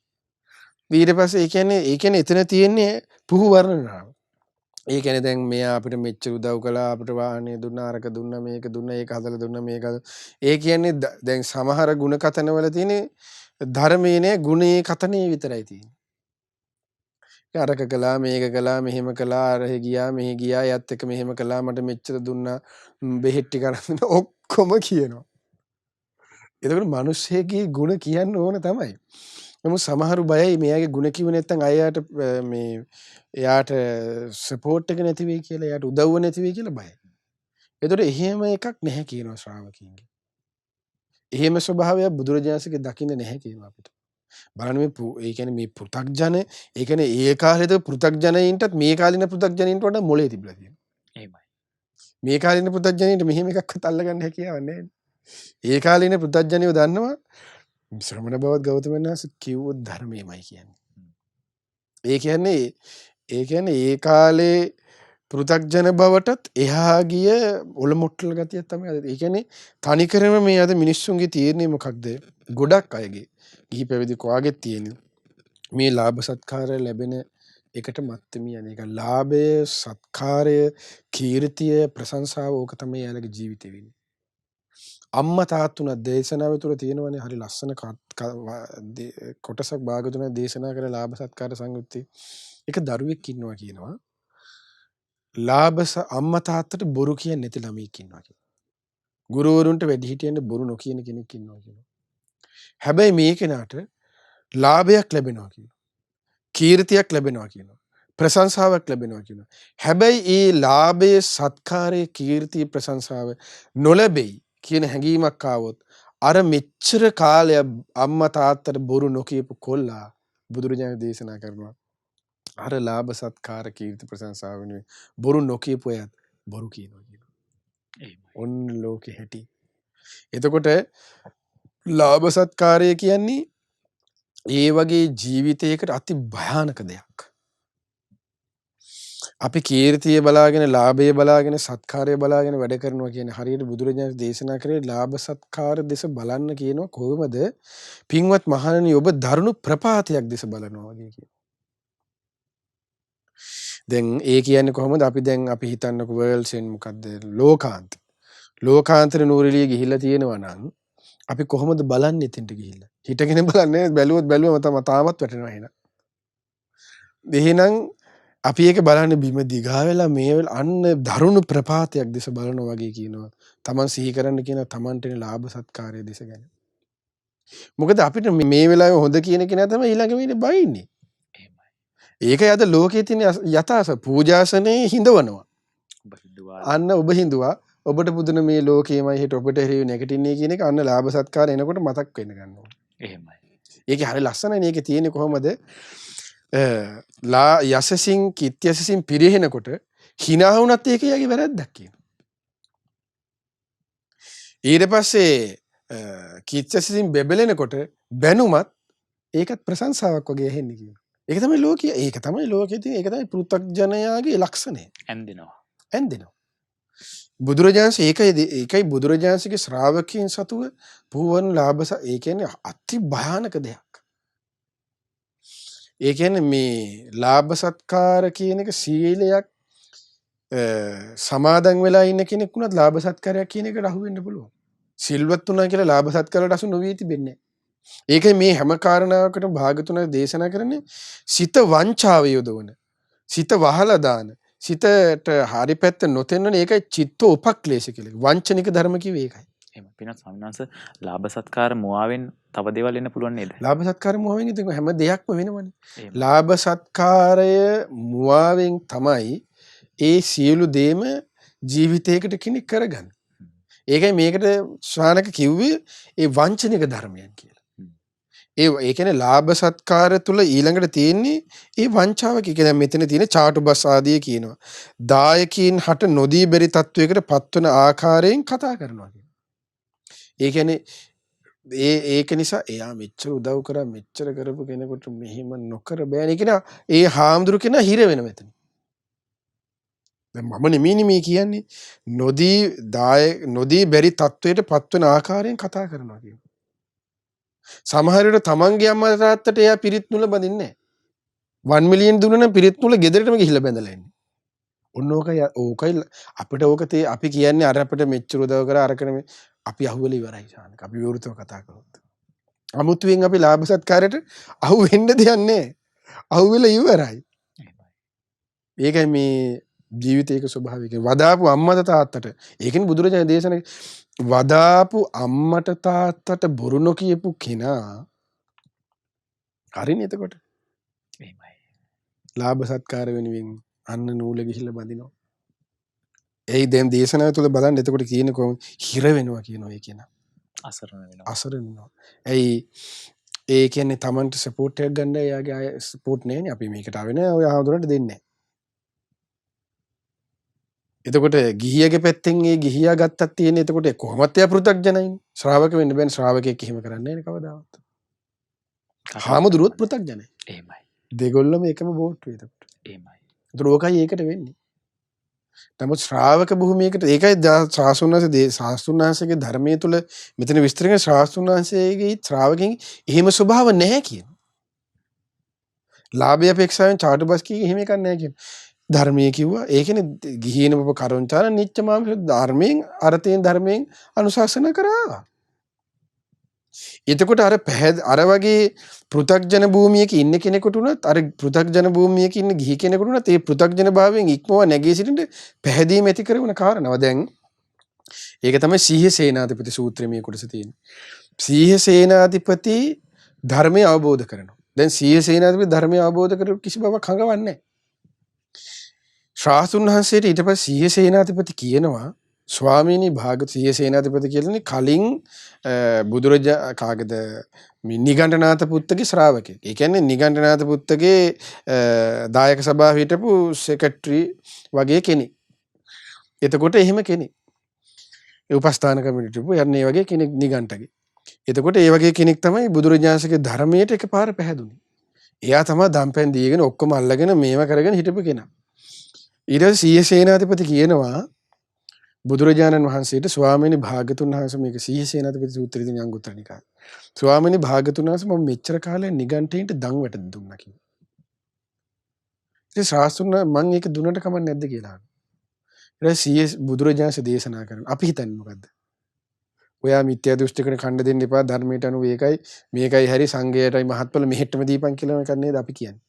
ඊට පස්සේ ඒ කියන්නේ එතන තියෙන්නේ පුහු වර්ණනාව. ඒ කියන්නේ දැන් මෙයා අපිට මෙච්චර උදව් කළා, අපිට වාහනේ දුන්නා, අරක දුන්නා, මේක දුන්නා, ඒක හදලා දුන්නා, මේක ඒ කියන්නේ දැන් සමහර ಗುಣ කතනවල තියෙන ධර්මයේ නේ ගුණේ කතනේ විතරයි තියෙන්නේ. අරක කළා, මේක කළා, මෙහෙම කළා, අරහෙ ගියා, මෙහෙ ගියා, යත් එක මෙහෙම කළා, මට මෙච්චර දුන්නා, බෙහෙත් ටික අරන් ඔක්කොම කියනවා. එතකොට මිනිස්සෙගේ ಗುಣ කියන්න ඕන තමයි. නමුත් සමහරු බයයි මෙයාගේ ಗುಣ කිව්ව නැත්නම් අයයාට මේ එයාට සපෝට් එක නැති වෙයි කියලා, එයාට උදව්ව නැති වෙයි කියලා බයයි. එතකොට එහෙම එකක් නැහැ කියනවා ශ්‍රාවකයන්ගේ. එහෙම ස්වභාවයක් බුදුරජාණන්සේගේ දකින්න නැහැ කියනවා අපිට. බලන්න මේ ඒ කියන්නේ මේ පෘථග්ජන, ඒ කියන්නේ ඒ කාලේද පෘථග්ජනයින්ටත් මේ කාලින පෘථග්ජනයින්ට වඩා මොලේ තිබිලා තියෙනවා. එහෙමයි. මේ කාලින පෘථග්ජනයින්ට මෙහෙම එකක්වත් අල්ලගන්න හැකියාවක් නැහැ. ඒ කාලින පෘථග්ජනයෝ දන්නවා ශ්‍රමණ බවත් ගෞතමයන් වහන්සේ කිව්වොත් ධර්මයමයි කියන්නේ. ඒ කියන්නේ ඒ කාලේ පෘථග්ජන බවටත් එහා ගිය ඔලොමොට්ටල ගතියක් තමයි අද. ඒ කියන්නේ තනිකරම මේ අද මිනිස්සුන්ගේ තීරණය මොකක්ද? ගොඩක් අයගේ ගිහි පැවිදි කොවාගේ තියෙන මේ ලාභ සත්කාර ලැබෙන එකට මත්තමී යන එක. ලාභය, සත්කාරය, කීර්තිය, ප්‍රශංසාව ඕක තමයි යාළගේ ජීවිතේ වෙන්නේ. අම්මා තාත්තුණා දේශනාව තුළ තියෙනවනේ හරි ලස්සන කොටසක් භාගතුනා දේශනා කරන ලාභ සත්කාර සංයුත්තේ. එක දරුවෙක් ඉන්නවා කියනවා. අම්මා තාත්තට බොරු කියන්නේ නැති ළමයෙක් ඉන්නවා කියනවා. ගුරුවරුන්ට වැඩිහිටියන්ට බොරු නොකියන කෙනෙක් ඉන්නවා කියනවා. හැබැයි මේ කෙනාට ලාභයක් ලැබෙනවා කියනවා. කීර්තියක් ලැබෙනවා කියනවා. ප්‍රශංසාවක් ලැබෙනවා කියනවා. හැබැයි ඒ ලාභයේ, සත්කාරයේ, කීර්තිය, ප්‍රශංසාව නොලැබෙයි කියන හැඟීමක් ආවොත් අර මෙච්චර කාලයක් අම්මා තාත්තට බොරු නොකියපු කොල්ලා බුදුරජාණන් දේශනා කරනවා. අර ලාභ සත්කාර කීර්ති ප්‍රශංසාව වෙනුවෙන් බොරු නොකියපු අයත් බොරු කියනවා කියනවා. ඔන්න ලෝකෙ හැටි. එතකොට ලාභ සත්කාරය කියන්නේ ඒ වගේ ජීවිතයකට අති භයානක දෙයක්. අපි කීර්තිය බලාගෙන, ලාභය බලාගෙන, සත්කාරය බලාගෙන වැඩ කරනවා කියන්නේ හරියට බුදුරජාණන් දේශනා කරේ ලාභ සත්කාර දෙස බලන්න කියනවා කොහොමද? පින්වත් මහණෙනි ඔබ දරුණු ප්‍රපාතයක් දෙස බලනවා වගේ කියනවා. දැන් ඒ කියන්නේ කොහොමද? අපි හිතන්නකො වර්ල්ඩ්ස් එන් මොකද්ද? ලෝකාන්ත. ලෝකාන්තර නූරෙලිය ගිහිල්ලා තියෙනවා නම් අපි කොහොමද බලන්නේ එතෙන්ට ගිහිල්ලා? හිටගෙන බලන්නේ බැලුවම තමයි තාමත් වැටෙනවා එහෙනම්. එහෙනම් අපි ඒක බලන්නේ බිම දිගා වෙලා මේ වෙලාව අන්න දරුණු ප්‍රපාතයක් දෙස බලනවා වගේ කියනවා. Taman සිහි කරන්න කියන Tamanට එන ලාභ සත්කාරය දෙස ගැන. මොකද අපිට මේ වෙලාවේ හොඳ කියන කෙනා තමයි ඊළඟ වෙන්නේ බයින්නේ. ඒකයි අද ලෝකයේ තියෙන යථාස පූජාසනේ හිඳවනවා. අන්න ඔබ හිඳුවා ඔබට පුදුන මේ ලෝකයේමයි හිට ඔබට හරිය නැගිටින්නේ කියන එක අන්න ලාභ සත්කාර එනකොට මතක් වෙන්න ගන්නවා. එහෙමයි. ඒකේ හරිය ලස්සනයි මේකේ තියෙන්නේ කොහොමද? යසසින් කිත්‍යසසින් පිරිහෙනකොට hina වුණත් ඒක යගේ වැරද්දක් කියනවා. ඊට පස්සේ කිත්‍යසසින් බෙබලෙනකොට බැනුමත් ඒකත් ප්‍රශංසාවක් වගේ ඇහෙන්නේ කියනවා. ඒක තමයි ලෝකයේ. ඒක තමයි ලෝකයේ තියෙන. ඒක තමයි පෘථග්ජනයාගේ ලක්ෂණය. ඇන්දෙනවා. ඒකයි බුදුරජාණන්සේගේ ශ්‍රාවකයන් සතුව පුහුණු ලාභස. ඒ කියන්නේ අති භයානක දෙයක්. ඒ කියන්නේ මේ ලාභ සත්කාර කියන එක සීලයක් සමාදන් වෙලා ඉන්න කෙනෙක් වුණත් ලාභ සත්කාරයක් කියන එකට අහු වෙන්න පුළුවන්. සිල්වත් වුණා කියලා ලාභ සත්කාරයට අසු නොවී තිබෙන්නේ. ඒකයි මේ හැම කාරණාවකටම භාගතුන දේශනා කරන්නේ සිත වංචාව යොදවන, සිත වහලා දාන, සිතට හරි පැත්ත නොතෙන්නන ඒකයි චිත්ත උපක්ලේශ කියලා. වංචනික ධර්ම කිව්වේ ඒකයි. එහෙම පිනත් ස්වාමීන් වහන්සේ ලාභ සත්කාර මුවාවෙන් තව දේවල් එන්න පුළුවන් නේද? ලාභ සත්කාර මුවාවෙන් ඉතින් හැම දෙයක්ම වෙනවනේ. ලාභ සත්කාරය මුවාවෙන් තමයි ඒ සියලු දේම ජීවිතයකට කෙනෙක් කරගන්න. ඒකයි මේකට ශ්‍රාණක කිව්වේ ඒ වංචනික ධර්මයන් කියලා. ඒ කියන්නේ ලාභ සත්කාර තුල ඊළඟට තියෙන්නේ ඒ වංචාව කියන මෙතන තියෙන චාටු බස් ආදී කියනවා. දායකීන් හට නොදී බැරි තත්වයකට පත්වන ආකාරයෙන් කතා කරනවා කියනවා. ඒ කියන්නේ ඒක නිසා එයා මෙච්චර උදව් කරා මෙච්චර කරපු කෙනෙකුට මෙහෙම නොකර බෑනේ කියන ඒ හාමුදුරු කෙනා හිර වෙන මෙතන. දැන් මම නෙමෙයි මේ කියන්නේ නොදී බැරි තත්වයට පත්වන ආකාරයෙන් කතා කරනවා කියනවා. සමහර වෙලාවට තමන්ගේ අම්මා තාත්තට එයා පිරිත් නුල බඳින්නේ නැහැ. 1 මිලියන් දුන්නා නම් පිරිත් නුල ගෙදරටම ගිහිල්ලා බඳලා එන්නේ. ඔන්න ඕකයි අපිට අපි කියන්නේ අර අපිට මෙච්චර උදව් කරා අරකනේ අපි අහුවෙලා ඉවරයි ශානක. අපි විවෘතව කතා කරොත්. අමුතුවෙන් අපි ලාභ සත්කාරයට අහු වෙන්න දෙයක් නැහැ. අහුවෙලා ඉවරයි. ඒකයි මේ ජීවිතයක ස්වභාවික වදාපු අම්මට තාත්තට ඒකෙන් බුදුරජාණන් දේශනා වදාපු අම්මට තාත්තට බොරු නොකියපු කෙනා හරිනේ එතකොට එහෙමයි. ලාභ සත්කාර වෙනුවෙන් අන්න නූල ගිහිල්ලා බඳිනවා. ඒ දැන් දේශනාව තුළ බලන්න එතකොට කියන්නේ කොහොමද? හිර වෙනවා කියනවා ඒ කෙනා. අසරණ වෙනවා. අසරණ වෙනවා. ඇයි ඒ කියන්නේ Tamanට සපෝට් එකක් ගන්න එයාගේ අය සපෝට් නැහැනේ. අපි මේකට ආවේ නෑ. ඔය ආහඳුරට දෙන්නේ නෑ. එතකොට ගිහියගේ පැත්තෙන් ඒ ගිහියා ගත්තක් තියෙන්නේ එතකොට කොහොමත් එයා පෘථග්ජනයිනේ. ශ්‍රාවක වෙන්න බෑනේ. ශ්‍රාවකයෙක් එහෙම කරන්නේ නෑනේ කවදාවත්. හාමුදුරුවොත් පෘථග්ජනයි. එහෙමයි. දෙගොල්ලම එකම බෝට්ටුවේ එතකොට. එහෙමයි. ඒතර ඕකයි ඒකට වෙන්නේ. නමුත් ශ්‍රාවක භූමියකට ඒකයි ශාස්ත්‍රුන් වහන්සේගේ ධර්මයේ තුල මෙතන විස්තර කරන ශාස්ත්‍රුන් වහන්සේගේ ශ්‍රාවකෙන් එහෙම ස්වභාව නැහැ කියන. ලාභය අපේක්ෂාවෙන් චාටුබස් කී එහෙම එකක් නැහැ කියන. ධර්මයේ කිව්වා ඒ කියන්නේ ගිහින බව කරුණාචාර නිච්චමාම ධර්මයෙන් අර්ථයෙන් ධර්මයෙන් අනුශාසනා කරා. එතකොට අර වගේ පෘථග්ජන භූමියක ඉන්න කෙනෙකුට උනත් අර පෘථග්ජන භූමියක ඉන්න ගිහි කෙනෙකුට උනත් ඒ පෘථග්ජන භාවයෙන් ඉක්මව නැගී සිටින්න පැහැදීම ඇති කරන කාරණාව. දැන් ඒක තමයි සීහ සේනාධිපති සූත්‍රයේ මේ කොටස තියෙන්නේ. සීහ සේනාධිපති ධර්මය අවබෝධ කරනවා. දැන් සීහ සේනාධිපති ධර්මය අවබෝධ කර කිසි බවක් හඟවන්නේ නැහැ. ශාස්ත්‍රුන් වහන්සේට ඊට පස්සේ සීහ සේනාධිපති කියනවා ස්වාමීනි භාග සීහ සේනාධිපති කියන්නේ කලින් කාගේද නිගණ්ඨනාත පුත්තගේ ශ්‍රාවකයෙක්. ඒ කියන්නේ නිගණ්ඨනාත පුත්තගේ දායක සභාව හිටපු සෙක්‍රටරි වගේ කෙනෙක්. එතකොට එහෙම කෙනෙක්. ඒ උපස්ථාන කමිටුව යන්නේ වගේ කෙනෙක් නිගණ්ඨගේ. එතකොට ඒ වගේ කෙනෙක් තමයි බුදුරජාණන්සේගේ ධර්මයට එකපාර පැහැදුනේ. එයා තමයි දම්පැන් දීගෙන ඔක්කොම අල්ලගෙන මේව කරගෙන හිටපු කෙනා. ඊට පස්සේ සීහ සේනාධිපති කියනවා බුදුරජාණන් වහන්සේට ස්වාමීනි භාගතුන් වහන්සේ මේක සීහ සේනාධිපති සූත්‍රයේ තියෙන අංගුත්තර නිකාය. ස්වාමීනි භාගතුන් වහන්සේ මම මෙච්චර කාලයක් නිගණ්ඨයින්ට දන් වැට දුන්නා කිව්වා. ඉතින් ශාස්ත්‍රුන් මම ඒක දුන්නට කමක් නැද්ද කියලා අහනවා. ඊට පස්සේ සීහ බුදුරජාණන්සේ දේශනා කරනවා. අපි හිතන්නේ මොකද්ද? ඔයා මිත්‍යා දෘෂ්ටිකට කණ්ඩ දෙන්න එපා ධර්මයට අනුව මේකයි හරි සංඝයටයි මහත්ඵල මෙහෙටම දීපන් කියලා එකක් නේද අපි කියන්නේ.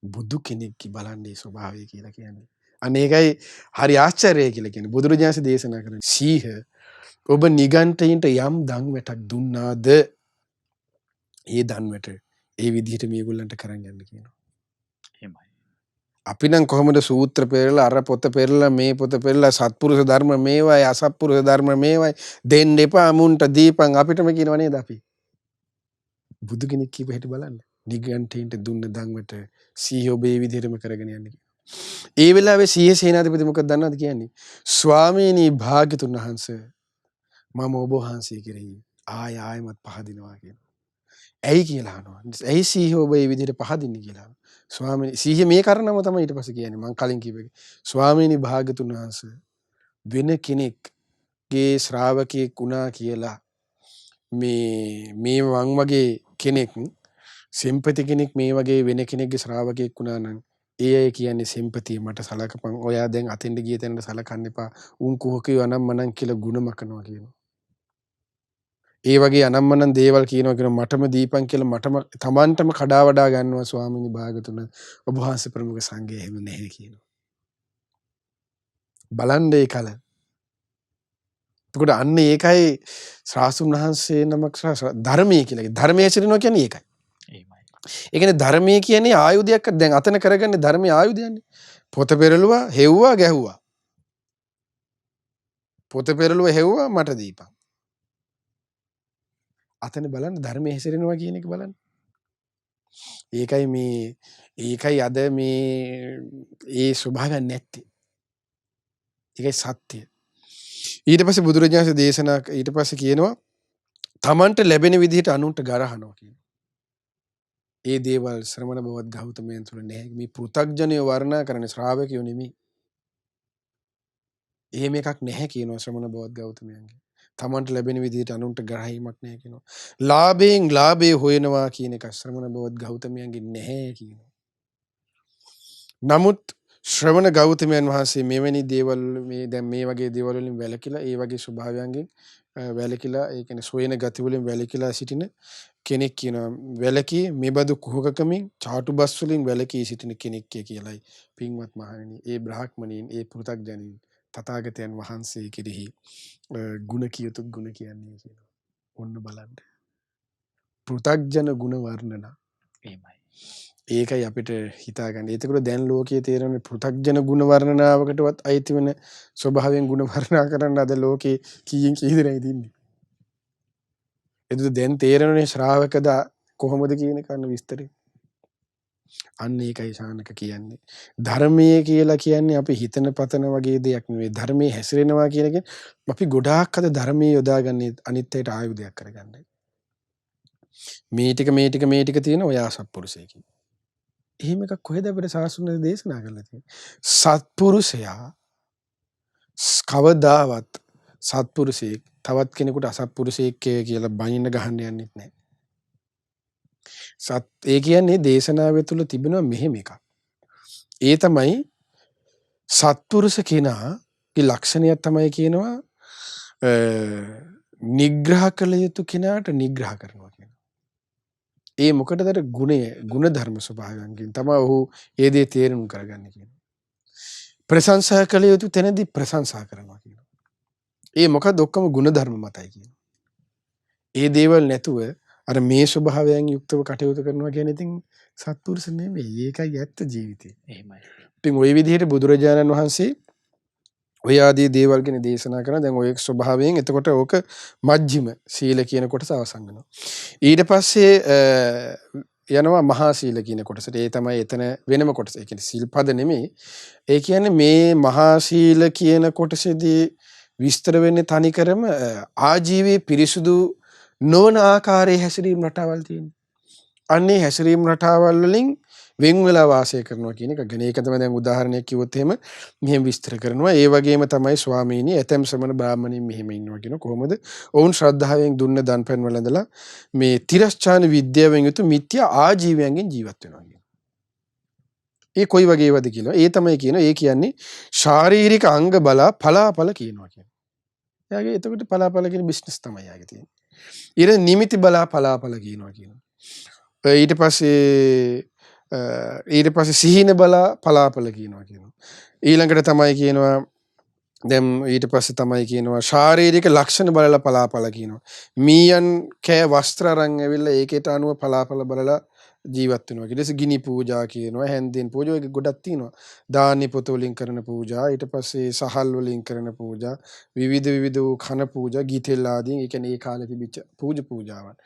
බුදු කෙනෙක්ගේ බලන්නේ ස්වභාවය කියලා කියන්නේ. අනේකයි හරි ආශ්චර්යය කියලා කියන්නේ. බුදුරජාණන් දේශනා කරන සීහ ඔබ නිගණ්ඨයින්ට යම් දන් වැටක් දුන්නාද ඒ දන් වැට ඒ විදිහට මේගොල්ලන්ට කරන් යන්න කියනවා. එහෙමයි. අපි නම් කොහොමද සූත්‍ර පෙරලා අර පොත පෙරලා මේ පොත පෙරලා සත්පුරුෂ ධර්ම මේවයි අසත්පුරුෂ ධර්ම මේවයි දෙන්න එපා මුන්ට දීපන් අපිටම කියනව නේද අපි. බුදු කෙනෙක් කියප හැටි බලන්න. නිගණ්ඨයින්ට දුන්න දන් වැට සීහ ඔබ ඒ විදිහටම කරගෙන යන්න කියනවා. ඒ වෙලාවේ සීහ සේනාධිපති මොකක්ද දන්නවද කියන්නේ? ස්වාමීනි භාග්‍යතුන් වහන්සේ මම ඔබ වහන්සේ කෙරෙහි ආයමත් පහදිනවා කියනවා. ඇයි කියලා අහනවා. ඇයි සීහ ඔබ මේ විදිහට පහදින්නේ කියලා. ස්වාමීනි සීහ මේ කාරණාව තමයි ඊට පස්සේ කියන්නේ මම කලින් කිව්වේ. ස්වාමීනි භාග්‍යතුන් වහන්සේ වෙන කෙනෙක්ගේ ශ්‍රාවකයෙක් වුණා කියලා මේ මං වගේ කෙනෙක් සිම්පති කෙනෙක් මේ වගේ වෙන කෙනෙක්ගේ ශ්‍රාවකයෙක් වුණා නම් ඒ අය කියන්නේ සිම්පතිය මට සලකපන්. ඔයා දැන් අතෙන්ට ගිය තැනට සලකන්න එපා. උන් කුහකයෝ අනම්මනම් කියලා ಗುಣ මකනවා කියනවා. ඒ වගේ අනම්මනම් දේවල් කියනවා මටම දීපන් කියලා මටම තමන්ටම කඩා වඩා ගන්නවා ස්වාමීනි භාගතුන ඔබ වහන්සේ ප්‍රමුඛ සංඝය එහෙම නැහැ කියනවා. බලන්න ඒ කල. එතකොට අන්න ඒකයි ශාස්ත්‍රුන් වහන්සේ නමක් ධර්මයේ කියලා. ධර්මයේ හැසිරෙනවා කියන්නේ ඒකයි. එහෙමයි. ඒ කියන්නේ ධර්මයේ කියන්නේ ආයුධයක්. දැන් අතන කරගන්නේ ධර්මයේ ආයුධයන්නේ. පොත පෙරළුවා, හෙව්වා, ගැහුවා. පොත පෙරළුවා, හෙව්වා මට දීපන්. අතන බලන්න ධර්මයේ හැසිරෙනවා කියන එක බලන්න. ඒකයි අද ඒ ස්වභාවයක් නැත්තේ. ඒකයි සත්‍ය. ඊට පස්සේ බුදුරජාණන් දේශනා ඊට පස්සේ කියනවා තමන්ට ලැබෙන විදිහට අනුන්ට ගරහනවා කියනවා. ඒ දේවල් ශ්‍රමණ බවත් ගෞතමයන් තුළ නැහැ. මේ පෘථග්ජනය වර්ණනා කරන ශ්‍රාවකයෝ නෙමෙයි. එහෙම එකක් නැහැ කියනවා ශ්‍රමණ බවත් ගෞතමයන්ගේ. තමන්ට ලැබෙන විදිහට අනුන්ට ග්‍රහීමක් නැහැ කියනවා. ලාභයෙන් ලාභය හොයනවා කියන එක ශ්‍රමණ බවත් ගෞතමයන්ගේ නැහැ කියනවා. නමුත් ශ්‍රවණ ගෞතමයන් වහන්සේ මෙවැනි දේවල් මේ වගේ දේවල් වලින් වැළකීලා ඒ වගේ ස්වභාවයන්ගෙන් වැළකීලා ඒ කියන්නේ සොයන ගති වලින් වැළකීලා සිටින කෙනෙක් කියනවා වැළකී මෙබඳු කුහකකමින් චාටුබස් වලින් වැළකී සිටින කෙනෙක් කියලායි පින්වත් මහණෙනි ඒ බ්‍රාහ්මණීන් ඒ පෘථග්ජනීන් තථාගතයන් වහන්සේ කෙරෙහි ගුණ කියතු ගුණ කියන්නේ කියනවා. ඔන්න බලන්න. පෘථග්ජන ගුණ වර්ණනා එහෙමයි. ඒකයි අපිට හිතා ගන්න. ඒතකොට දැන් ලෝකයේ තේරෙන පෘථග්ජන ගුණ වර්ණනාවකටවත් අයිති වෙන ස්වභාවයෙන් ගුණ වර්ණනා කරන්න අද ලෝකේ කීයෙන් කී දෙනෙක් ඉන්නේ. එතකොට දැන් තේරෙනනේ ශ්‍රාවකද කොහොමද කියන කන්න විස්තරේ. අන්න ඒකයි ශානක කියන්නේ. ධර්මයේ කියලා කියන්නේ අපි හිතන පතන වගේ දෙයක් නෙවෙයි. ධර්මයේ හැසිරෙනවා කියන එක අපි ගොඩාක් අද ධර්මයේ යොදාගන්නේ අනිත් අයට ආයුධයක් කරගන්නයි. මේ ටික තියෙන ඔය අසත්පුරුෂයෙක්. එහෙම එකක් කොහෙද අපිට සාසුනේ දේශනා කරලා තියෙන්නේ? සත්පුරුෂයා කවදාවත් සත්පුරුෂයෙක් තවත් කෙනෙකුට අසත්පුරුෂයෙක් කියලා බනින්න ගහන්න යන්නෙත් නැහැ. ඒ කියන්නේ දේශනාව තුළ තිබෙනවා මෙහෙම එකක්. ඒ තමයි සත්පුරුෂ කෙනාගේ ලක්ෂණය තමයි කියනවා නිග්‍රහ කළ යුතු කෙනාට නිග්‍රහ කරනවා කියන. ඒ මොකටද ගුණ ධර්ම ස්වභාවයන්ගෙන් තමයි ඔහු ඒ දේ තේරුම් කරගන්නේ කියනවා. ප්‍රශංසා කළ යුතු තැනදී ප්‍රශංසා කරනවා කියනවා. ඒ මොකද ඔක්කොම ගුණ ධර්ම මතයි කියනවා. ඒ දේවල් නැතුව අර මේ ස්වභාවයෙන් යුක්තව කටයුතු කරනවා කියන ඉතින් සත්පුරුෂ නෙමෙයි. ඒකයි ඇත්ත ජීවිතේ. එහෙමයි. ඉතින් ওই විදිහට බුදුරජාණන් වහන්සේ ඔය ආදී දේවල් ගැන දේශනා කරන දැන් ඔය ස්වභාවයෙන් එතකොට ඕක මජ්ක්‍ධිම සීල කියන කොටස අවසන් වෙනවා. ඊට පස්සේ යනවා මහා සීල කියන කොටසට. ඒ තමයි එතන වෙනම කොටස. ඒ කියන්නේ සීල්පද නෙමෙයි. ඒ කියන්නේ මේ මහා සීල කියන කොටසේදී විස්තර වෙන්නේ තනිකරම ආජීවයේ පිරිසුදු නොවන ආකාරයේ හැසිරීම රටාවල් තියෙනවා. අන්නේ හැසිරීම රටාවල් වලින් වෙන් වෙලා වාසය කරනවා කියන එක ගැන ඒක තමයි දැන් උදාහරණයක් කිව්වොත් එහෙම මෙහෙම විස්තර කරනවා. ඒ වගේම තමයි ස්වාමීනි ඇතම් ශ්‍රමණ බ්‍රාහ්මණයින් මෙහෙම ඉන්නවා කියන කොහොමද? ඔවුන් ශ්‍රද්ධාවෙන් දුන්න දන්පැන් වල ඉඳලා මේ තිරස්චාන විද්‍යාවෙන් යුතු මිත්‍යා ආජීවයන්ගෙන් ජීවත් වෙනවා කියන. ඒ කොයි වගේ වද කියලා. ඒ තමයි කියනවා. ඒ කියන්නේ ශාරීරික අංග බලා පලාපල කියනවා කියන. එයාගේ එතකොට පලාපල කියන බිස්නස් තමයි යාගේ තියෙන්නේ. ඊට නිමිති බලා පලාපල කියනවා කියනවා. ඊට පස්සේ සිහින බලා පලාපල කියනවා කියනවා. ඊළඟට තමයි කියනවා දැන් ඊට පස්සේ තමයි කියනවා ශාරීරික ලක්ෂණ බලලා පලාපල කියනවා. මීයන් කෑ වස්ත්‍ර අරන් ඇවිල්ලා ඒකේට අනුව පලාපල බලලා ජීවත් වෙනවා. ඊට පස්සේ ගිනි පූජා කියනවා, හැන්දෙන් පූජා ඒක ගොඩක් තියෙනවා. දානි පොත වලින් කරන පූජා, ඊට පස්සේ සහල් වලින් කරන පූජා, විවිධ කන පූජා, ගීතෙල් ආදී ඒ කියන්නේ ඒ කාලේ තිබිච්ච පූජාවන්.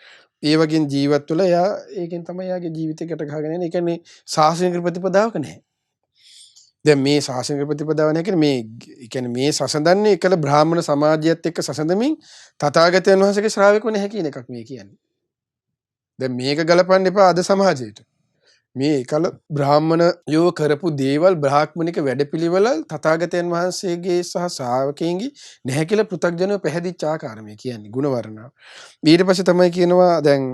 ඒ වගේ ජීවත් වෙලා එයා ඒකෙන් තමයි එයාගේ ජීවිතයකට ගහගෙන යන්නේ. ඒ කියන්නේ සාසනික ප්‍රතිපදාවක නැහැ. දැන් මේ සාසනික ප්‍රතිපදාව නැහැ කියන්නේ මේ කියන්නේ මේ සසඳන්නේ එකල බ්‍රාහ්මණ සමාජයත් එක්ක සසඳමින් තථාගතයන් වහන්සේගේ ශ්‍රාවකව නැහැ කියන එකක් මේ කියන්නේ. දැන් මේක ගලපන්න එපා අද සමාජයට. මේ එකල බ්‍රාහ්මණයෝ කරපු දේවල් බ්‍රාහ්මණික වැඩපිළිවෙල තථාගතයන් වහන්සේගේ සහ ශ්‍රාවකයන්ගේ නැහැ කියලා පෘථග්ජනව පැහැදිච්ච ආකාරය මේ කියන්නේ ගුණ වර්ණාව. ඊට පස්සේ තමයි කියනවා දැන්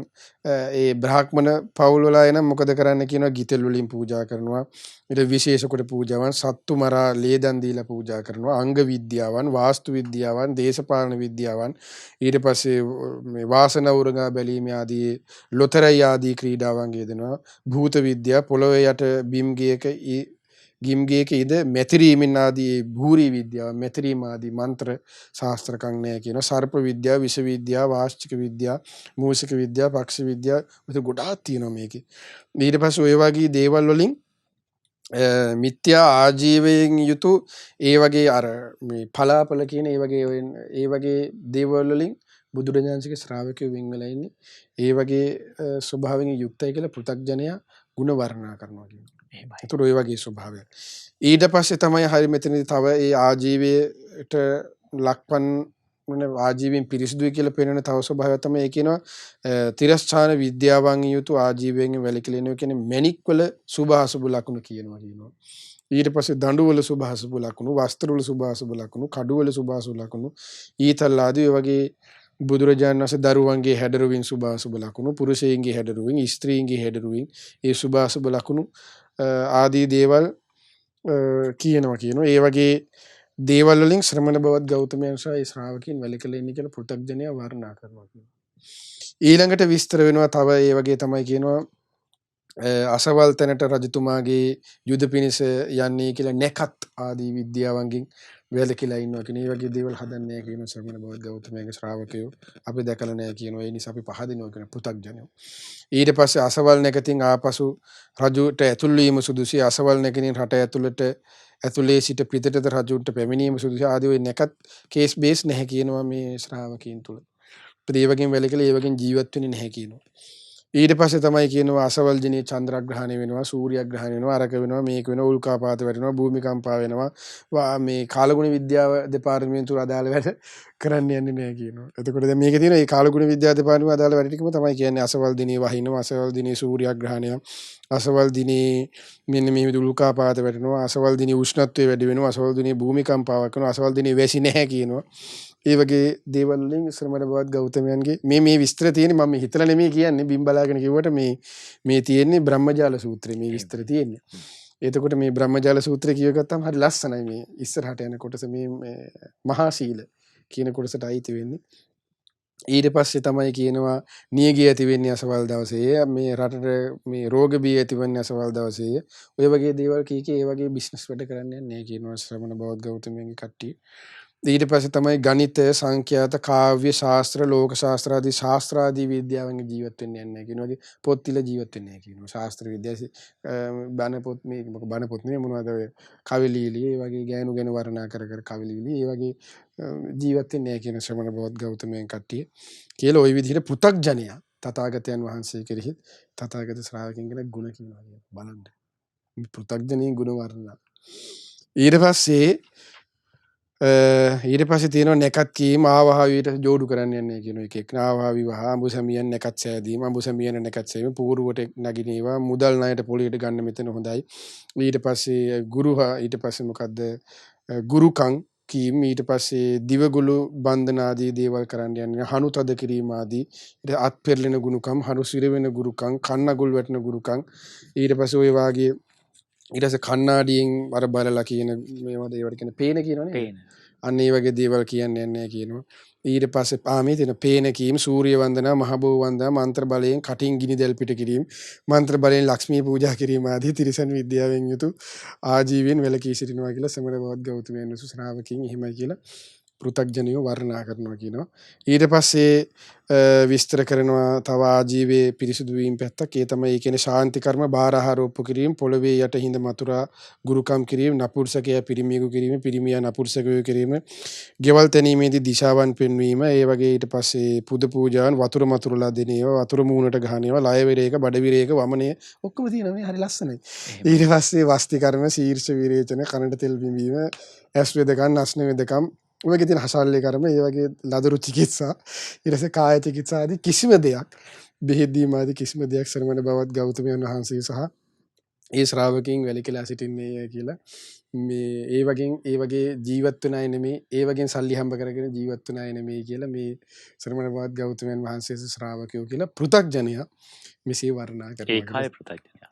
ඒ බ්‍රාහ්මණ පවුල් වල එන මොකද කරන්න කියනවා ගිතෙල් වලින් පූජා කරනවා. ඊට විශේෂ කොට පූජාවන් සත්තු මරා ලේදන් දීලා පූජා කරනවා. අංග විද්‍යාවන්, වාස්තු විද්‍යාවන්, දේශපාලන විද්‍යාවන් ඊට පස්සේ මේ වාසන උරගා බැලීම ආදී ලොතරැයි ආදී ක්‍රීඩාවන් යෙදෙනවා. භූත විද්‍යාව පොළොවේ යට ගිම්ගේක ඉද මැතිරීමෙන් ආදී භූරි විද්‍යාව මැතිරීම ආදී මන්ත්‍ර ශාස්ත්‍ර කන්නේ කියන සර්ප විද්‍යාව විෂ විද්‍යාව වාස්තික විද්‍යාව මූසික විද්‍යාව පක්ෂ විද්‍යාව ඔය ගොඩාක් තියෙනවා මේකේ. ඊට පස්සේ ඔය වගේ දේවල් වලින් මිත්‍යා ආජීවයෙන් යුතු ඒ වගේ අර මේ පලාපල කියන ඒ වගේ දේවල් වලින් බුදුරජාණන්සේගේ ශ්‍රාවකයෝ වෙන් වෙලා ඉන්නේ. ඒ වගේ ස්වභාවයෙන් යුක්තයි කියලා පෘථග්ජනයා ගුණ වර්ණනා කරනවා කියනවා. එහෙමයි. ඒතර ඔය වගේ ස්වභාවය. ඊට පස්සේ තමයි හරි මෙතනදී තව ඒ ආජීවයට ලක්පන් මොන ආජීවයෙන් පිරිසිදුයි කියලා පෙන්වන තව ස්වභාවයක් තමයි ඒ කියනවා තිරස්චාන විද්‍යාවන් යුතු ආජීවයෙන් වැළකීලා කියන්නේ මැණික් වල සුභ අසුභ ලක්ෂණ කියනවා. ඊට පස්සේ දඬු වල සුභ අසුභ ලක්ෂණ, වස්ත්‍ර වල සුභ අසුභ ලක්ෂණ, කඩු වල සුභ අසුභ ලක්ෂණ, ඊතල් ආදී වගේ බුදුරජාණන් වහන්සේ දරුවන්ගේ හැඩරුවින් සුභ අසුභ ලක්ෂණ, පුරුෂයන්ගේ හැඩරුවින්, ස්ත්‍රීන්ගේ හැඩරුවින් ඒ සුභ අසුභ ලක්ෂණ ආදී දේවල් කියනවා. ඒ වගේ දේවල් වලින් ශ්‍රමණ බවත් ගෞතමයන් සහ ඒ ශ්‍රාවකයන් වැළකීලා ඉන්නේ කියලා පෘථග්ජනයා වර්ණනා කරනවා. ඊළඟට විස්තර වෙනවා තව ඒ වගේ තමයි කියනවා අසවල් තැනට රජතුමාගේ යුද පිණිස යන්නේ කියලා නැකත් ආදී විද්‍යාවන්ගෙන් වැළකීලා ඉන්නවා කියන ඒ වගේ දේවල් හදන්නේ කියන ශ්‍රමණ බවත් ගෞතමයන්ගේ ශ්‍රාවකයෝ අපි දැකලා නැහැ කියනවා. ඒ නිසා අපි පහදිනවා කියන පෘථග්ජනයෝ. ඊට පස්සේ අසවල් නැකතින් ආපසු රජුට ඇතුල් වීම සුදුසුයි. අසවල් නැකතින් රට ඇතුළට ඇතුලේ සිට පිටතට රජුන්ට පැමිණීම සුදුසුයි. ආදී ওই නැකත් කේස් බේස් නැහැ කියනවා මේ ශ්‍රාවකයන් තුල. ඒ වගේම වැළකීලා ඒ වගේම ජීවත් වෙන්නේ නැහැ කියනවා. ඊට පස්සේ තමයි කියනවා අසවල් දිනේ චන්ද්‍රග්‍රහණය වෙනවා, සූර්යග්‍රහණය වෙනවා, අරක වෙනවා, මේක වෙනවා, උල්කාපාත වැටෙනවා, භූමිකම්පා වෙනවා. මේ කාලගුණ විද්‍යාව දෙපාර්තමේන්තුව අදාළ වැඩ කරන්න යන්නේ නැහැ කියනවා. එතකොට දැන් මේකේ තියෙන මේ කාලගුණ විද්‍යාව දෙපාර්තමේන්තුව අදාළ වැඩ ටිකම තමයි කියන්නේ අසවල් දිනේ වහිනවා, අසවල් දිනේ සූර්යග්‍රහණය, අසවල් දිනේ මෙන්න මේ විදිහට උල්කාපාත වැටෙනවා, අසවල් දිනේ උෂ්ණත්වය වැඩි වෙනවා, අසවල් දිනේ භූමිකම්පාවක් වෙනවා, අසවල් දිනේ වැසි නැහැ කියනවා. ඒ වගේ දේවල් වලින් ශ්‍රමණ බවත් ගෞතමයන්ගේ මේ විස්තර තියෙන්නේ මම හිතලා නෙමෙයි කියන්නේ බිම් බලාගෙන කිව්වට මේ තියෙන්නේ බ්‍රහ්මජාල සූත්‍රයේ මේ විස්තර තියෙන්නේ. එතකොට මේ බ්‍රහ්මජාල සූත්‍රය කියව ගත්තාම හරි ලස්සනයි මේ ඉස්සරහට යන කොටස මේ මහා සීල කියන කොටසට අයිති වෙන්නේ. ඊට පස්සේ තමයි කියනවා නියගිය ඇති වෙන්නේ අසවල් දවසේ මේ රටට මේ රෝග බිය ඇති වෙන්නේ අසවල් දවසේ ඔය වගේ දේවල් කීකේ ඒ වගේ බිස්නස් වැඩ කරන්නේ නැහැ කියනවා ශ්‍රමණ බවත් ගෞතමයන්ගේ කට්ටිය. ඊට පස්සේ තමයි ගණිත සංඛ්‍යාත කාව්‍ය ශාස්ත්‍ර ලෝක ශාස්ත්‍ර ආදී ශාස්ත්‍රාදී විද්‍යාවෙන් ජීවත් වෙන්නේ නැහැ කියනවා. පොත් තිල ජීවත් වෙන්නේ නැහැ කියනවා. ශාස්ත්‍ර විද්‍යාව බණ පොත් මේ බණ පොත් නෙමෙයි මොනවද ඔය කවි ලියලි ඒ වගේ ගෑනු ගැන වර්ණනා කර කර කවි ලියලි ඒ වගේ ජීවත් වෙන්නේ නැහැ කියන ශ්‍රමණ බවත් ගෞතමයන් කට්ටිය කියලා ওই විදිහට පෘථග්ජනයා තථාගතයන් වහන්සේ කෙරෙහි තථාගත ශ්‍රාවකයන් ගැන ගුණ කියනවා බලන්න. මේ පෘථග්ජනී ගුණ වර්ණනා. ඊට පස්සේ තියෙනවා නැකත් කීම ආවහාවීට ජෝඩු කරන්න යන්නේ කියන එක. ආවහාවි වහ අඹ සමියන් නැකත් සෑදීම අඹ සමියන් නැකත් සෑදීම පූර්වට නගිනේවා මුදල් ණයට පොලියට ගන්න මෙතන හොඳයි. ඊට පස්සේ ගුරුහා ඊට පස්සේ මොකද්ද ගුරුකම් කීම් ඊට පස්සේ දිවගුළු බන්ධන ආදී දේවල් කරන්න යන්නේ හනු තද කිරීම ආදී ඊට අත් පෙරලෙන ගුණකම් හනු සිර වෙන ගුරුකම් කන්නගුල් වැටෙන ගුරුකම් ඊට පස්සේ ඔය වාගේ ඊට පස්සේ කන්නාඩියෙන් අර බලලා කියන මේවද ඒවට කියන පේන කියනවනේ අන්න ඒ වගේ දේවල් කියන්නේ නැහැ කියනවා. ඊට පස්සේ ආමේ තියෙන පේන කීම් සූර්ය වන්දනා මහ බෝ වන්දනා මන්ත්‍ර බලයෙන් කටින් ගිනි දැල් පිට කිරීම මන්ත්‍ර බලයෙන් ලක්ෂ්මී පූජා කිරීම ආදී තිරිසන් විද්‍යාවෙන් යුතු ආජීවයෙන් වැළකී සිටිනවා කියලා සමර බවත් ගෞතමයන් වහන්සේ ශ්‍රාවකයන් එහෙමයි කියලා පෘථග්ජනයෝ වර්ණනා කරනවා කියනවා. ඊට පස්සේ විස්තර කරනවා තව ආජීවයේ පිරිසුදු වීම පැත්තක්. ඒ තමයි ඒ කියන්නේ ශාන්ති කර්ම බාරහාර ඔප්පු කිරීම පොළවේ යට හිඳ මතුරා ගුරුකම් කිරීම නපුරුෂකයා පිරිමියෙකු කිරීම පිරිමියා නපුරුෂකයෙකු කිරීම ගෙවල් තැනීමේදී දිශාවන් පෙන්වීම ඒ වගේ ඊට පස්සේ පුද පූජාවන් වතුර මතුරලා දෙන ඒවා වතුර මූණට ගහන ඒවා ලය විරේක බඩ විරේක වමනය ඔක්කොම තියෙනවා මේ හරි ලස්සනයි. ඊට පස්සේ වස්ති කර්ම ශීර්ෂ විරේචන කනට තෙල් බිඳීම ඇස් වෙදකම් නස්න වෙදකම් ඔයගේ තියෙන හසල්ලේ කර්ම ඒ වගේ ලදරු චිකිත්සා ඊට පස්සේ කාය චිකිත්සා ආදී කිසිම දෙයක් බෙහෙත් දීම ආදී කිසිම දෙයක් ශ්‍රමණ බවත් ගෞතමයන් වහන්සේ සහ ඒ ශ්‍රාවකයන් වැළකීලා සිටින්නේ කියලා මේ ඒ වගේ ජීවත් වෙන අය නෙමෙයි ඒ වගේ සල්ලි හම්බ කරගෙන ජීවත් වෙන අය නෙමෙයි කියලා මේ ශ්‍රමණ බවත් ගෞතමයන් වහන්සේ ශ්‍රාවකයෝ කියලා පෘථග්ජනයා මෙසේ වර්ණනා කරනවා.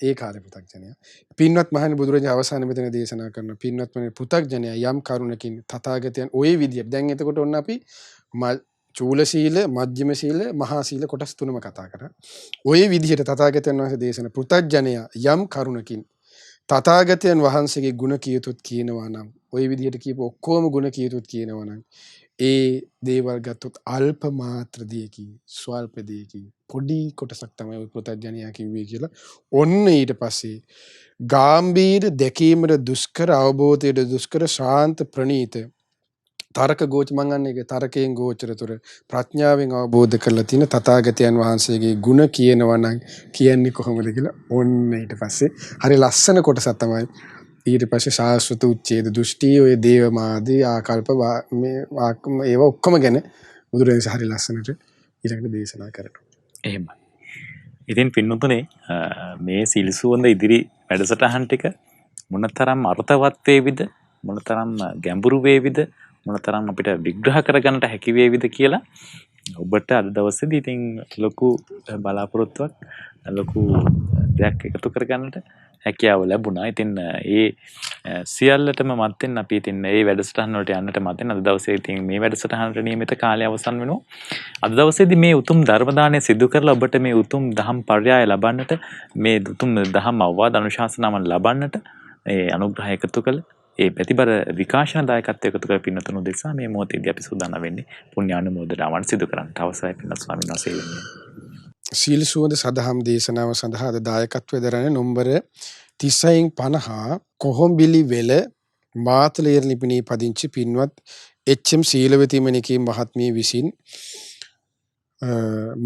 ඒ කාලේ පෘථග්ජනයා පින්වත් මහණෙනි බුදුරජාණන් අවසාන මෙතන දේශනා කරන පින්වත් මහණෙනි පෘථග්ජනයා යම් කරුණකින් තථාගතයන් ওই විදියට දැන් එතකොට ඔන්න අපි චූල සීල මජ්ක්‍ධිම සීල මහා සීල කොටස් තුනම කතා කරා. ওই විදිහට තථාගතයන් වහන්සේ දේශන පෘථග්ජනයා යම් කරුණකින් තථාගතයන් වහන්සේගේ ගුණ කියතුත් කියනවා නම් ওই විදිහට කියපු ඔක්කොම ගුණ කියතුත් කියනවා නම් ඒ දේවල් ගත්තොත් අල්ප මාත්‍ර දෙයකින් ස්වල්ප දෙයකින් පොඩි කොටසක් තමයි ওই පෘථග්ජනයා කිව්වේ කියලා. ඔන්න ඊට පස්සේ ගාම්භීර දැකීමට දුෂ්කර අවබෝධයට දුෂ්කර ශාන්ත ප්‍රණීත තරක ගෝච මං අන්නේ ඒක තරකයෙන් ගෝචරතොර ප්‍රඥාවෙන් අවබෝධ කරලා තියෙන තථාගතයන් වහන්සේගේ ගුණ කියනවා නම් කියන්නේ කොහොමද කියලා ඔන්න ඊට පස්සේ හරි ලස්සන කොටසක් තමයි ඊට පස්සේ ශාස්ත්‍රත උච්ඡේද දෘෂ්ටි ඔය දේවමාදී ආකල්ප මේ ඒවා ඔක්කොම ගැන බුදුරජාණන් හරි ලස්සනට ඊළඟට දේශනා කරනවා. එහෙමයි. ඉතින් පින්නතුනේ මේ සිල්සුවඳ ඉදිරි වැඩසටහන් ටික මොනතරම් අර්ථවත් වේවිද මොනතරම් ගැඹුරු වේවිද මොනතරම් අපිට විග්‍රහ කරගන්නට හැකි වේවිද කියලා ඔබට අද දවසේදී ඉතින් ලොකු බලාපොරොත්තුවක් ලොකු දෙයක් එකතු කරගන්නට හැකියාව ලැබුණා. ඉතින් ඒ සියල්ලටම මත්තෙන් අපි ඉතින් ඒ වැඩසටහන වලට යන්නට මත්තෙන් අද දවසේ ඉතින් මේ වැඩසටහනට නියමිත කාලය අවසන් වෙනවා. අද දවසේදී මේ උතුම් ධර්ම දානය සිදු කරලා ඔබට මේ උතුම් දහම් පර්යාය ලබන්නට, මේ උතුම් දහම් අවවාද අනුශාසනාවන් ලබන්නට ඒ අනුග්‍රහය එකතු කළ ඒ ප්‍රතිබර විකාශන දායකත්වය එකතු කළ පින්නතුණු දෙසා මේ මොහොතේදී අපි සූදානම් වෙන්නේ පුණ්‍යානුමෝදනාවන් සිදු කරන්නට. අවසරයි පින්නත් ස්වාමීන් වහන්සේ වෙන්නේ. සීල සුවඳ සදහම් දේශනාව සඳහා අද දායකත්වය දරන නොම්බර 30/50 කොහොඹිලි වෙල මාතලේර ලිපිණී පදිංචි පින්වත් එච්.එම්. සීලවතී මණිකේ මහත්මිය විසින්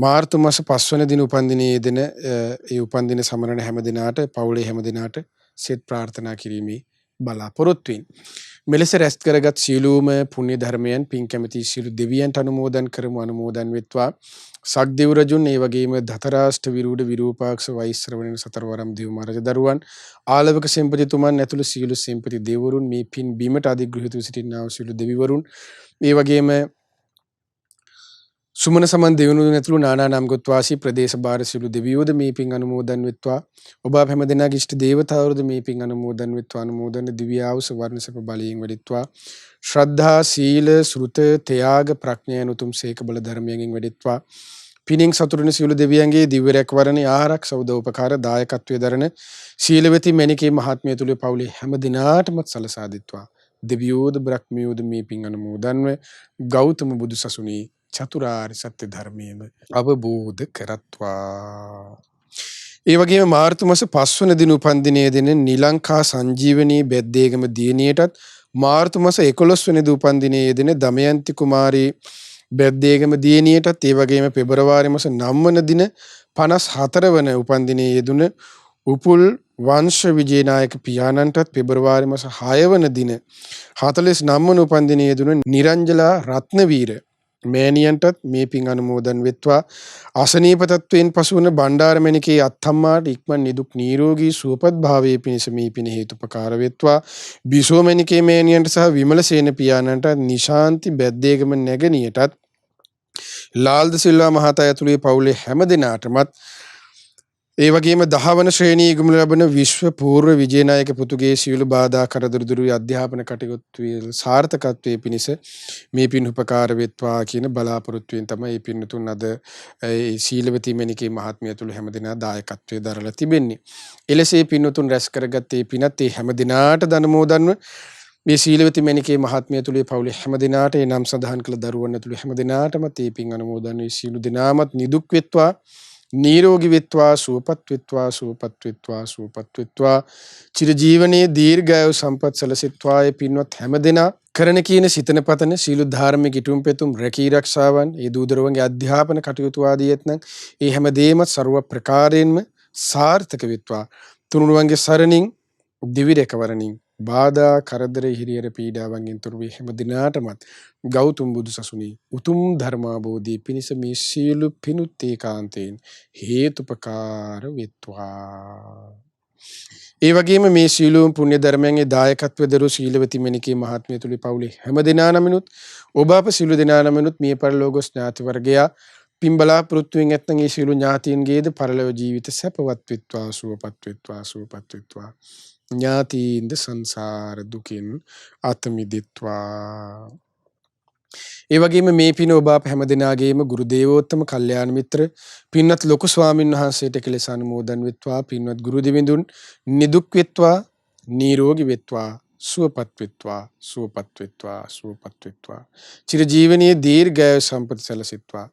මාර්තු මාස 5 වන දින උපන්දිනයේ යෙදෙන ඒ උපන්දින සමරන හැම දිනාට පවුලේ හැම දිනාට සෙත් ප්‍රාර්ථනා කිරීමේ බලාපොරොත්තු වෙමින් මෙලෙස රැස් කරගත් සීලූම පුණ්‍ය ධර්මයන් පින් කැමැති සියලු දෙවියන්ට අනුමෝදන් කරමු. අනුමෝදන් වෙත්වා. සක්දෙව් රජුන් ඒ වගේම දතරාෂ්ට විරූඪ විරූපාක්ෂ වෛශ්‍රවණ සතරවරම් දිව් මහරජ දරුවන් ආලවක සෙන්පතිතුමන් ඇතුළු සියලු සෙන්පති දෙවිවරුන් මේ පින් බීමට අධිග්‍රහිතව සිටිනා වූ සියලු දෙවිවරුන් ඒ වගේම සුමන සමන් දෙවිවරුන් ඇතුළු නානා නම් ගොත් වාසී ප්‍රදේශ බාහිර සියලු දෙවියෝද මේ පින් අනුමෝදන් වෙත්වා. ඔබ අප හැම දෙනාගේ ඉෂ්ට දේවතාවරුද මේ පින් අනුමෝදන් වෙත්වා. අනුමෝදන දිව්‍ය ආයුෂ වර්ණ සැප බලයෙන් වැඩිත්වා. ශ්‍රද්ධා සීල සෘත ත්‍යාග ප්‍රඥා උතුම් සේක බල ධර්මයෙන් වැඩිත්වා. පිනින් සතුරුන සියලු දෙවියන්ගේ දිව්‍ය රැකවරණ ආරක්ෂ උදව්පකාර දායකත්වයේ දරන සීලවතී මණිකේ මහත්මිය තුල පවුලේ හැම දිනාටම සලසා දෙත්වා. දෙවියෝද බ්‍රහ්මියෝද මේ පින් අනුමෝදන්ව ගෞතම බුදු සසුනේ චතුරාර්ය සත්‍ය ධර්මයේම අවබෝධ කරත්වා. ඒ වගේම මාර්තු මාස 5 වන දින උපන්දිනයේ දෙන නිලංකා සංජීවනී බෙද්දේගම දියණියටත් මාර්තු මාස 11 වෙනි දා උපන්දිනයේ දෙන දමයන්ති කුමාරී බෙද්දේගම දියණියටත් ඒ වගේම පෙබරවාරි මාස 9 වන දින 54 වන උපන්දිනයේ යෙදුන උපුල් වංශ විජේනායක පියාණන්ටත් පෙබරවාරි මාස 6 වන දින 49 වන උපන්දිනයේ යෙදුන නිරංජලා රත්නවීර මෑණියන්ටත් මේ පින් අනුමෝදන් වෙත්වා. අසනීප තත්වයෙන් පසු වන බණ්ඩාරමණිකේ අත්තම්මාට ඉක්මන් නිදුක් නිරෝගී සුවපත් භාවයේ පිණිස මේ පින හේතුපකාර වෙත්වා. බිසෝමණිකේ මෑණියන්ට සහ විමලසේන පියාණන්ට නිශාන්ති බැද්දේගම නැගණියටත් ලාල්ද සිල්වා මහතා ඇතුළේ පවුලේ හැම දිනාටමත් ඒ වගේම 10 වන ශ්‍රේණියේ ඉගෙනු ලබන විශ්ව පූර්ව විජේනායක පුතුගේ සියලු බාධා කරදර දුරු අධ්‍යාපන කටයුතු සාර්ථකත්වයේ පිණිස මේ පින් උපකාර වෙත්වා කියන බලාපොරොත්තුවෙන් තමයි මේ පින්තුන් අද සීලවතී මණිකේ මහත්මිය තුළ හැම දිනා දායකත්වයේ දරලා තිබෙන්නේ. එලෙස මේ පින්තුන් රැස් කරගත් මේ පිනත් මේ හැම දිනාට දනමෝදන්ව මේ සීලවතී මණිකේ මහත්මිය තුළ පවුලේ හැම දිනාට ඒ නම් සඳහන් කළ දරුවන් තුළ හැම දිනාටම මේ පින් අනුමෝදන් වී සියලු දිනාමත් නිදුක් වෙත්වා. නිරෝගී වෙත්වා. සුවපත් වෙත්වා. සුවපත් වෙත්වා. සුවපත් වෙත්වා. චිරජීවනයේ දීර්ඝායු සම්පත් සැලසෙත්වා. ඒ පින්වත් හැමදෙනා කරන කියන සිතන පතන සීල ධාර්මික ඉටුම් පෙතුම් රැකී රක්ෂාවන් ඒ දූදරුවන්ගේ අධ්‍යාපන කටයුතු ආදී ඇතනම් ඒ හැමදේම ਸਰව ප්‍රකාරයෙන්ම සාර්ථක වෙත්වා. තුනුරුවන්ගේ සරණින් දිවි රැකවරණින් බාධා කරදර හිරියර පීඩාවන්ගෙන් තොර වී හැම දිනාටමත් ගෞතම බුදු සසුනේ උතුම් ධර්මාබෝධී පිණිස මේ සීල පිණුත් ඒකාන්තයෙන් හේතුපකාර වෙත්වා. ඒ වගේම මේ සීලෝම පුණ්‍ය ධර්මයන්ගේ දායකත්ව දරු සීලවතී මණිකේ මහත්මිය තුලේ පවුලේ හැම දිනා නමිනුත් ඔබ අප සීල දිනා නමිනුත් මේ පරලෝකස් ඥාති වර්ගයා පින් බලාපොරොත්තුෙන් ඇත්නම් ඒ සීල ඥාතීන්ගේද පරලෝක ජීවිත සැපවත් වෙත්වා. සුවපත් වෙත්වා. සුවපත් වෙත්වා. ඥාතීන්ද සංසාර දුකින් අත මිදෙත්වා. ඒ වගේම මේ පින ඔබ අප හැම දිනාගේම ගුරු දේවෝත්තම කල්යාණ මිත්‍ර පින්වත් ලොකු ස්වාමින් වහන්සේට කෙලෙස අනුමෝදන් වෙත්වා. පින්වත් ගුරු දෙවිඳුන් නිදුක් වෙත්වා. නිරෝගී වෙත්වා. සුවපත් වෙත්වා. සුවපත් වෙත්වා. සුවපත් වෙත්වා. චිරජීවනයේ දීර්ඝායු සම්පත සැලසෙත්වා.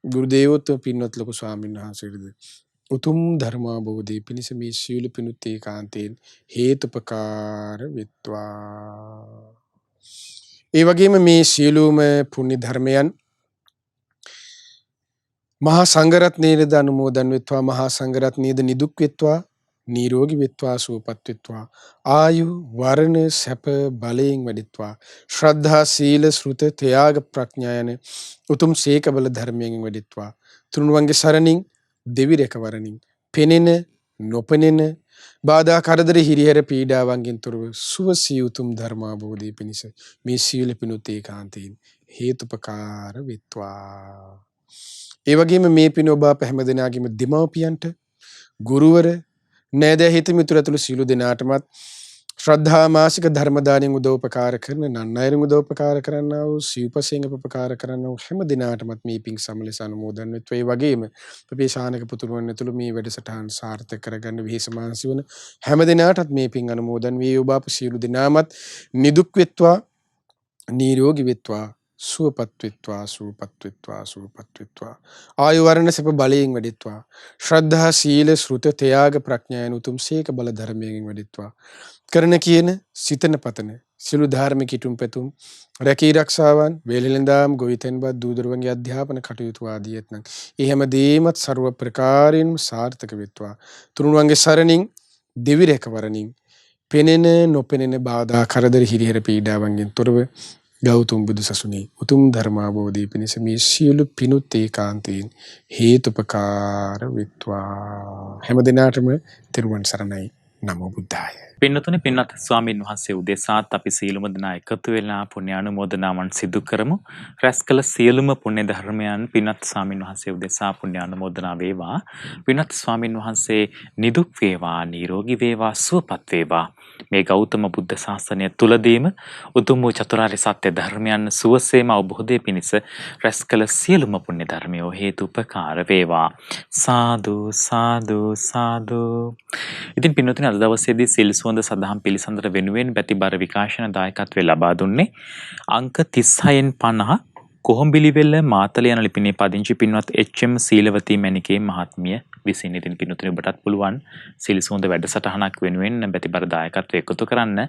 ගුරු දේවෝත්තම පින්වත් ලොකු ස්වාමින් වහන්සේට උතුම් ධර්මාබෝධී පිණිස මේ සීල පිණුත් ඒකාන්තයෙන් හේතුපකාර වෙත්වා. ඒ වගේම මේ සීලෝම පුණ්‍ය ධර්මයන් මහා සංඝරත්නයේද අනුමෝදන් වෙත්වා. මහා සංඝරත්නයේද නිදුක් වෙත්වා. නිරෝගී වෙත්වා. සුවපත් වෙත්වා. ආයු වර්ණ සැප බලයෙන් වැඩිත්වා. ශ්‍රද්ධා සීල ශ්‍රුත ත්‍යාග ප්‍රඥා යන උතුම් සීක බල ධර්මයෙන් වැඩිත්වා. තුනුරුවන්ගේ සරණින් දෙවි රැකවරණින් පෙනෙන නොපෙනෙන බාධා කරදර හිරිහැර පීඩාවන්ගෙන් තොරව සුවසී උතුම් ධර්මාබෝධී පිණිස මේ සීල පිණුත් ඒකාන්තයෙන් හේතුපකාර වෙත්වා. ඒ වගේම මේ පින ඔබ අප හැම දෙනාගේම දෙමව්පියන්ට ගුරුවර නේද හිත මිතුරු ඇතුළු සියලු දෙනාටමත් ශ්‍රද්ධා මාසික ධර්ම දාණයෙන් උදව්පකාර කරන නන්නයිරින් උදව්පකාර කරන්නා වූ සිව්පසයෙන් උපකාර කරන්නා වූ හැම දිනාටමත් මේ පිං සමලස අනුමෝදන් වෙත්වා. ඒ වගේම අපේ ශානක පුතුරුවන් ඇතුළු මේ වැඩසටහන් සාර්ථක කරගන්න විශේෂ මාංශ වන හැම දිනාටත් මේ පිං අනුමෝදන් වේ. ඔබ අප සියලු දිනාමත් නිදුක් වෙත්වා, නිරෝගී වෙත්වා, සුවපත් වෙත්වා, සුවපත් වෙත්වා, සුවපත් වෙත්වා. ආයු වර්ණ සැප බලයෙන් වැඩිත්වා. ශ්‍රද්ධා සීල ශ්‍රුත ත්‍යාග ප්‍රඥා යන උතුම් සීක බල ධර්මයෙන් වැඩිත්වා. කරන කියන සිතන පතන සිළු ධාර්මික ඉටුම් පැතුම් රැකී රක්ෂාවන් වේලෙලඳාම් ගොවිතැන්පත් දූදරුවන්ගේ අධ්‍යාපන කටයුතු ආදී ඇතනම් ඒ හැම දේමත් ਸਰව ප්‍රකාරයෙන්ම සාර්ථක වෙත්වා. තුනුරුවන්ගේ සරණින් දෙවි රැකවරණින් පෙනෙන නොපෙනෙන බාධා කරදර හිරිහැර පීඩාවන්ගෙන් තොරව ගෞතම බුදු සසුනේ උතුම් ධර්මාවබෝධය පිණිස මේ සියලු පිනුත් ඒකාන්තයෙන් හේතුපකාර වෙත්වා. හැම දිනාටම තෙරුවන් සරණයි. නමෝ බුද්ධාය. පින්නතුනි, පින්වත් ස්වාමීන් වහන්සේ උදෙසාත් අපි සීලම දෙනා එකතු වෙලා පුණ්‍යානුමෝදනාවන් සිදු කරමු. රැස් කළ සියලුම පුණ්‍ය ධර්මයන් පින්වත් ස්වාමීන් වහන්සේ උදෙසා පුණ්‍යානුමෝදනා වේවා. පින්වත් ස්වාමීන් වහන්සේ නිදුක් වේවා, නිරෝගී වේවා, සුවපත් වේවා. මේ ගෞතම බුද්ධ ශාසනය තුලදීම උතුම් වූ චතුරාර්ය සත්‍ය ධර්මයන් සුවසේම අවබෝධය පිණිස රැස් කළ සියලුම පුණ්‍ය ධර්මයෝ හේතුපකාර වේවා. සාදු සාදු සාදු. ඉතින් පින්නතුනි, අද දවසේදී සිල් සුවඳ සදහම් පිළිසඳර වෙනුවෙන් බැතිබර විකාශන දායකත්වය ලබා දුන්නේ අංක 36න් 50 කොහොඹිලිවෙල මාතල යන ලිපිනේ පදිංචි පින්වත් එච්.එම්. සීලවතී මැණිකේ මහත්මිය විසින්. ඉතින් පින්නතුනි, ඔබටත් පුළුවන් සිල් සුවඳ වැඩසටහනක් වෙනුවෙන් බැතිබර දායකත්වය එකතු කරන්න.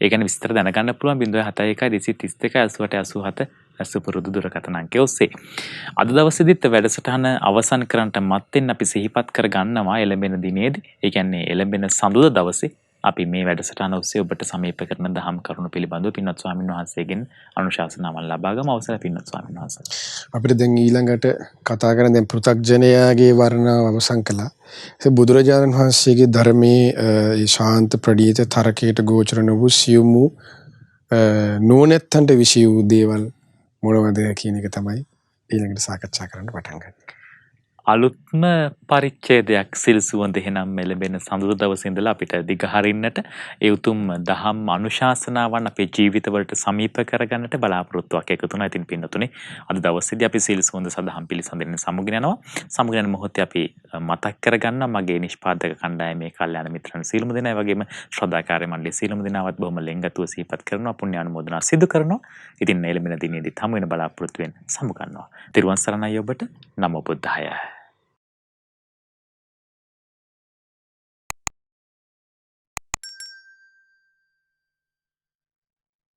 ඒ ගැන විස්තර දැනගන්න පුළුවන් 071 231 88 87 සුපුරුදු දුරකථන අංකය ඔස්සේ. අද දවසේදීත් වැඩසටහන අවසන් කරන්නට මත්තෙන් අපි සිහිපත් කර ගන්නවා එළඹෙන දිනේදී, ඒ කියන්නේ එළඹෙන සඳුදා දවසේ අපි මේ වැඩසටහන ඔස්සේ ඔබට සමීප කරන දහම් කරුණු පිළිබඳව පින්වත් ස්වාමීන් වහන්සේගෙන් අනුශාසනාවන් ලබා ගමු. අවසරයි පින්වත් ස්වාමීන් වහන්සේ. අපිට දැන් ඊළඟට කතා කරන දැන් පෘථග්ජනයාගේ වර්ණාව අවසන් කළා. ඒ බුදුරජාණන් වහන්සේගේ ධර්මයේ ඒ ශාන්ත ප්‍රණීත තරකයට ගෝචර වූ සියුම් වූ නුවණැත්තන්ට විශේෂ වූ දේවල් මොනවද කියන එක තමයි ඊළඟට සාකච්ඡා කරන්න පටන් ගන්න. අලුත්ම පරිච්ඡේදයක් සිල් සුවඳ එහෙනම් මෙලෙබෙන සඳුදා දවසේ ඉඳලා අපිට දිගහරින්නට ඒ උතුම් දහම් අනුශාසනාවන් අපේ ජීවිතවලට සමීප කරගන්නට බලාපොරොත්තුවක් එකතු වෙනවා. ඉතින් පින්නතුනේ, අද දවසේදී අපි සිල් සුවඳ සදහම් පිළිසඳරෙන් සමුගෙන යනවා. සමුගෙන යන මොහොතේ අපි මතක් කරගන්න මගේ නිෂ්පාදක කණ්ඩායමේ කල්යාණ මිත්‍රන් සීලමු දෙනා, ඒ වගේම ශ්‍රද්ධාකාරී මණ්ඩලයේ සීලමු දෙනාවත් බොහොම ලෙන්ගතුව සිහිපත් කරනවා, පුණ්‍යානුමෝදනා සිදු කරනවා. ඉතින් එළඹෙන දිනේදී හමු වෙන බලාපොරොත්තු වෙන සමු ගන්නවා. ත්‍රිවන් සරණයි ඔබට. නමෝ බුද්ධාය.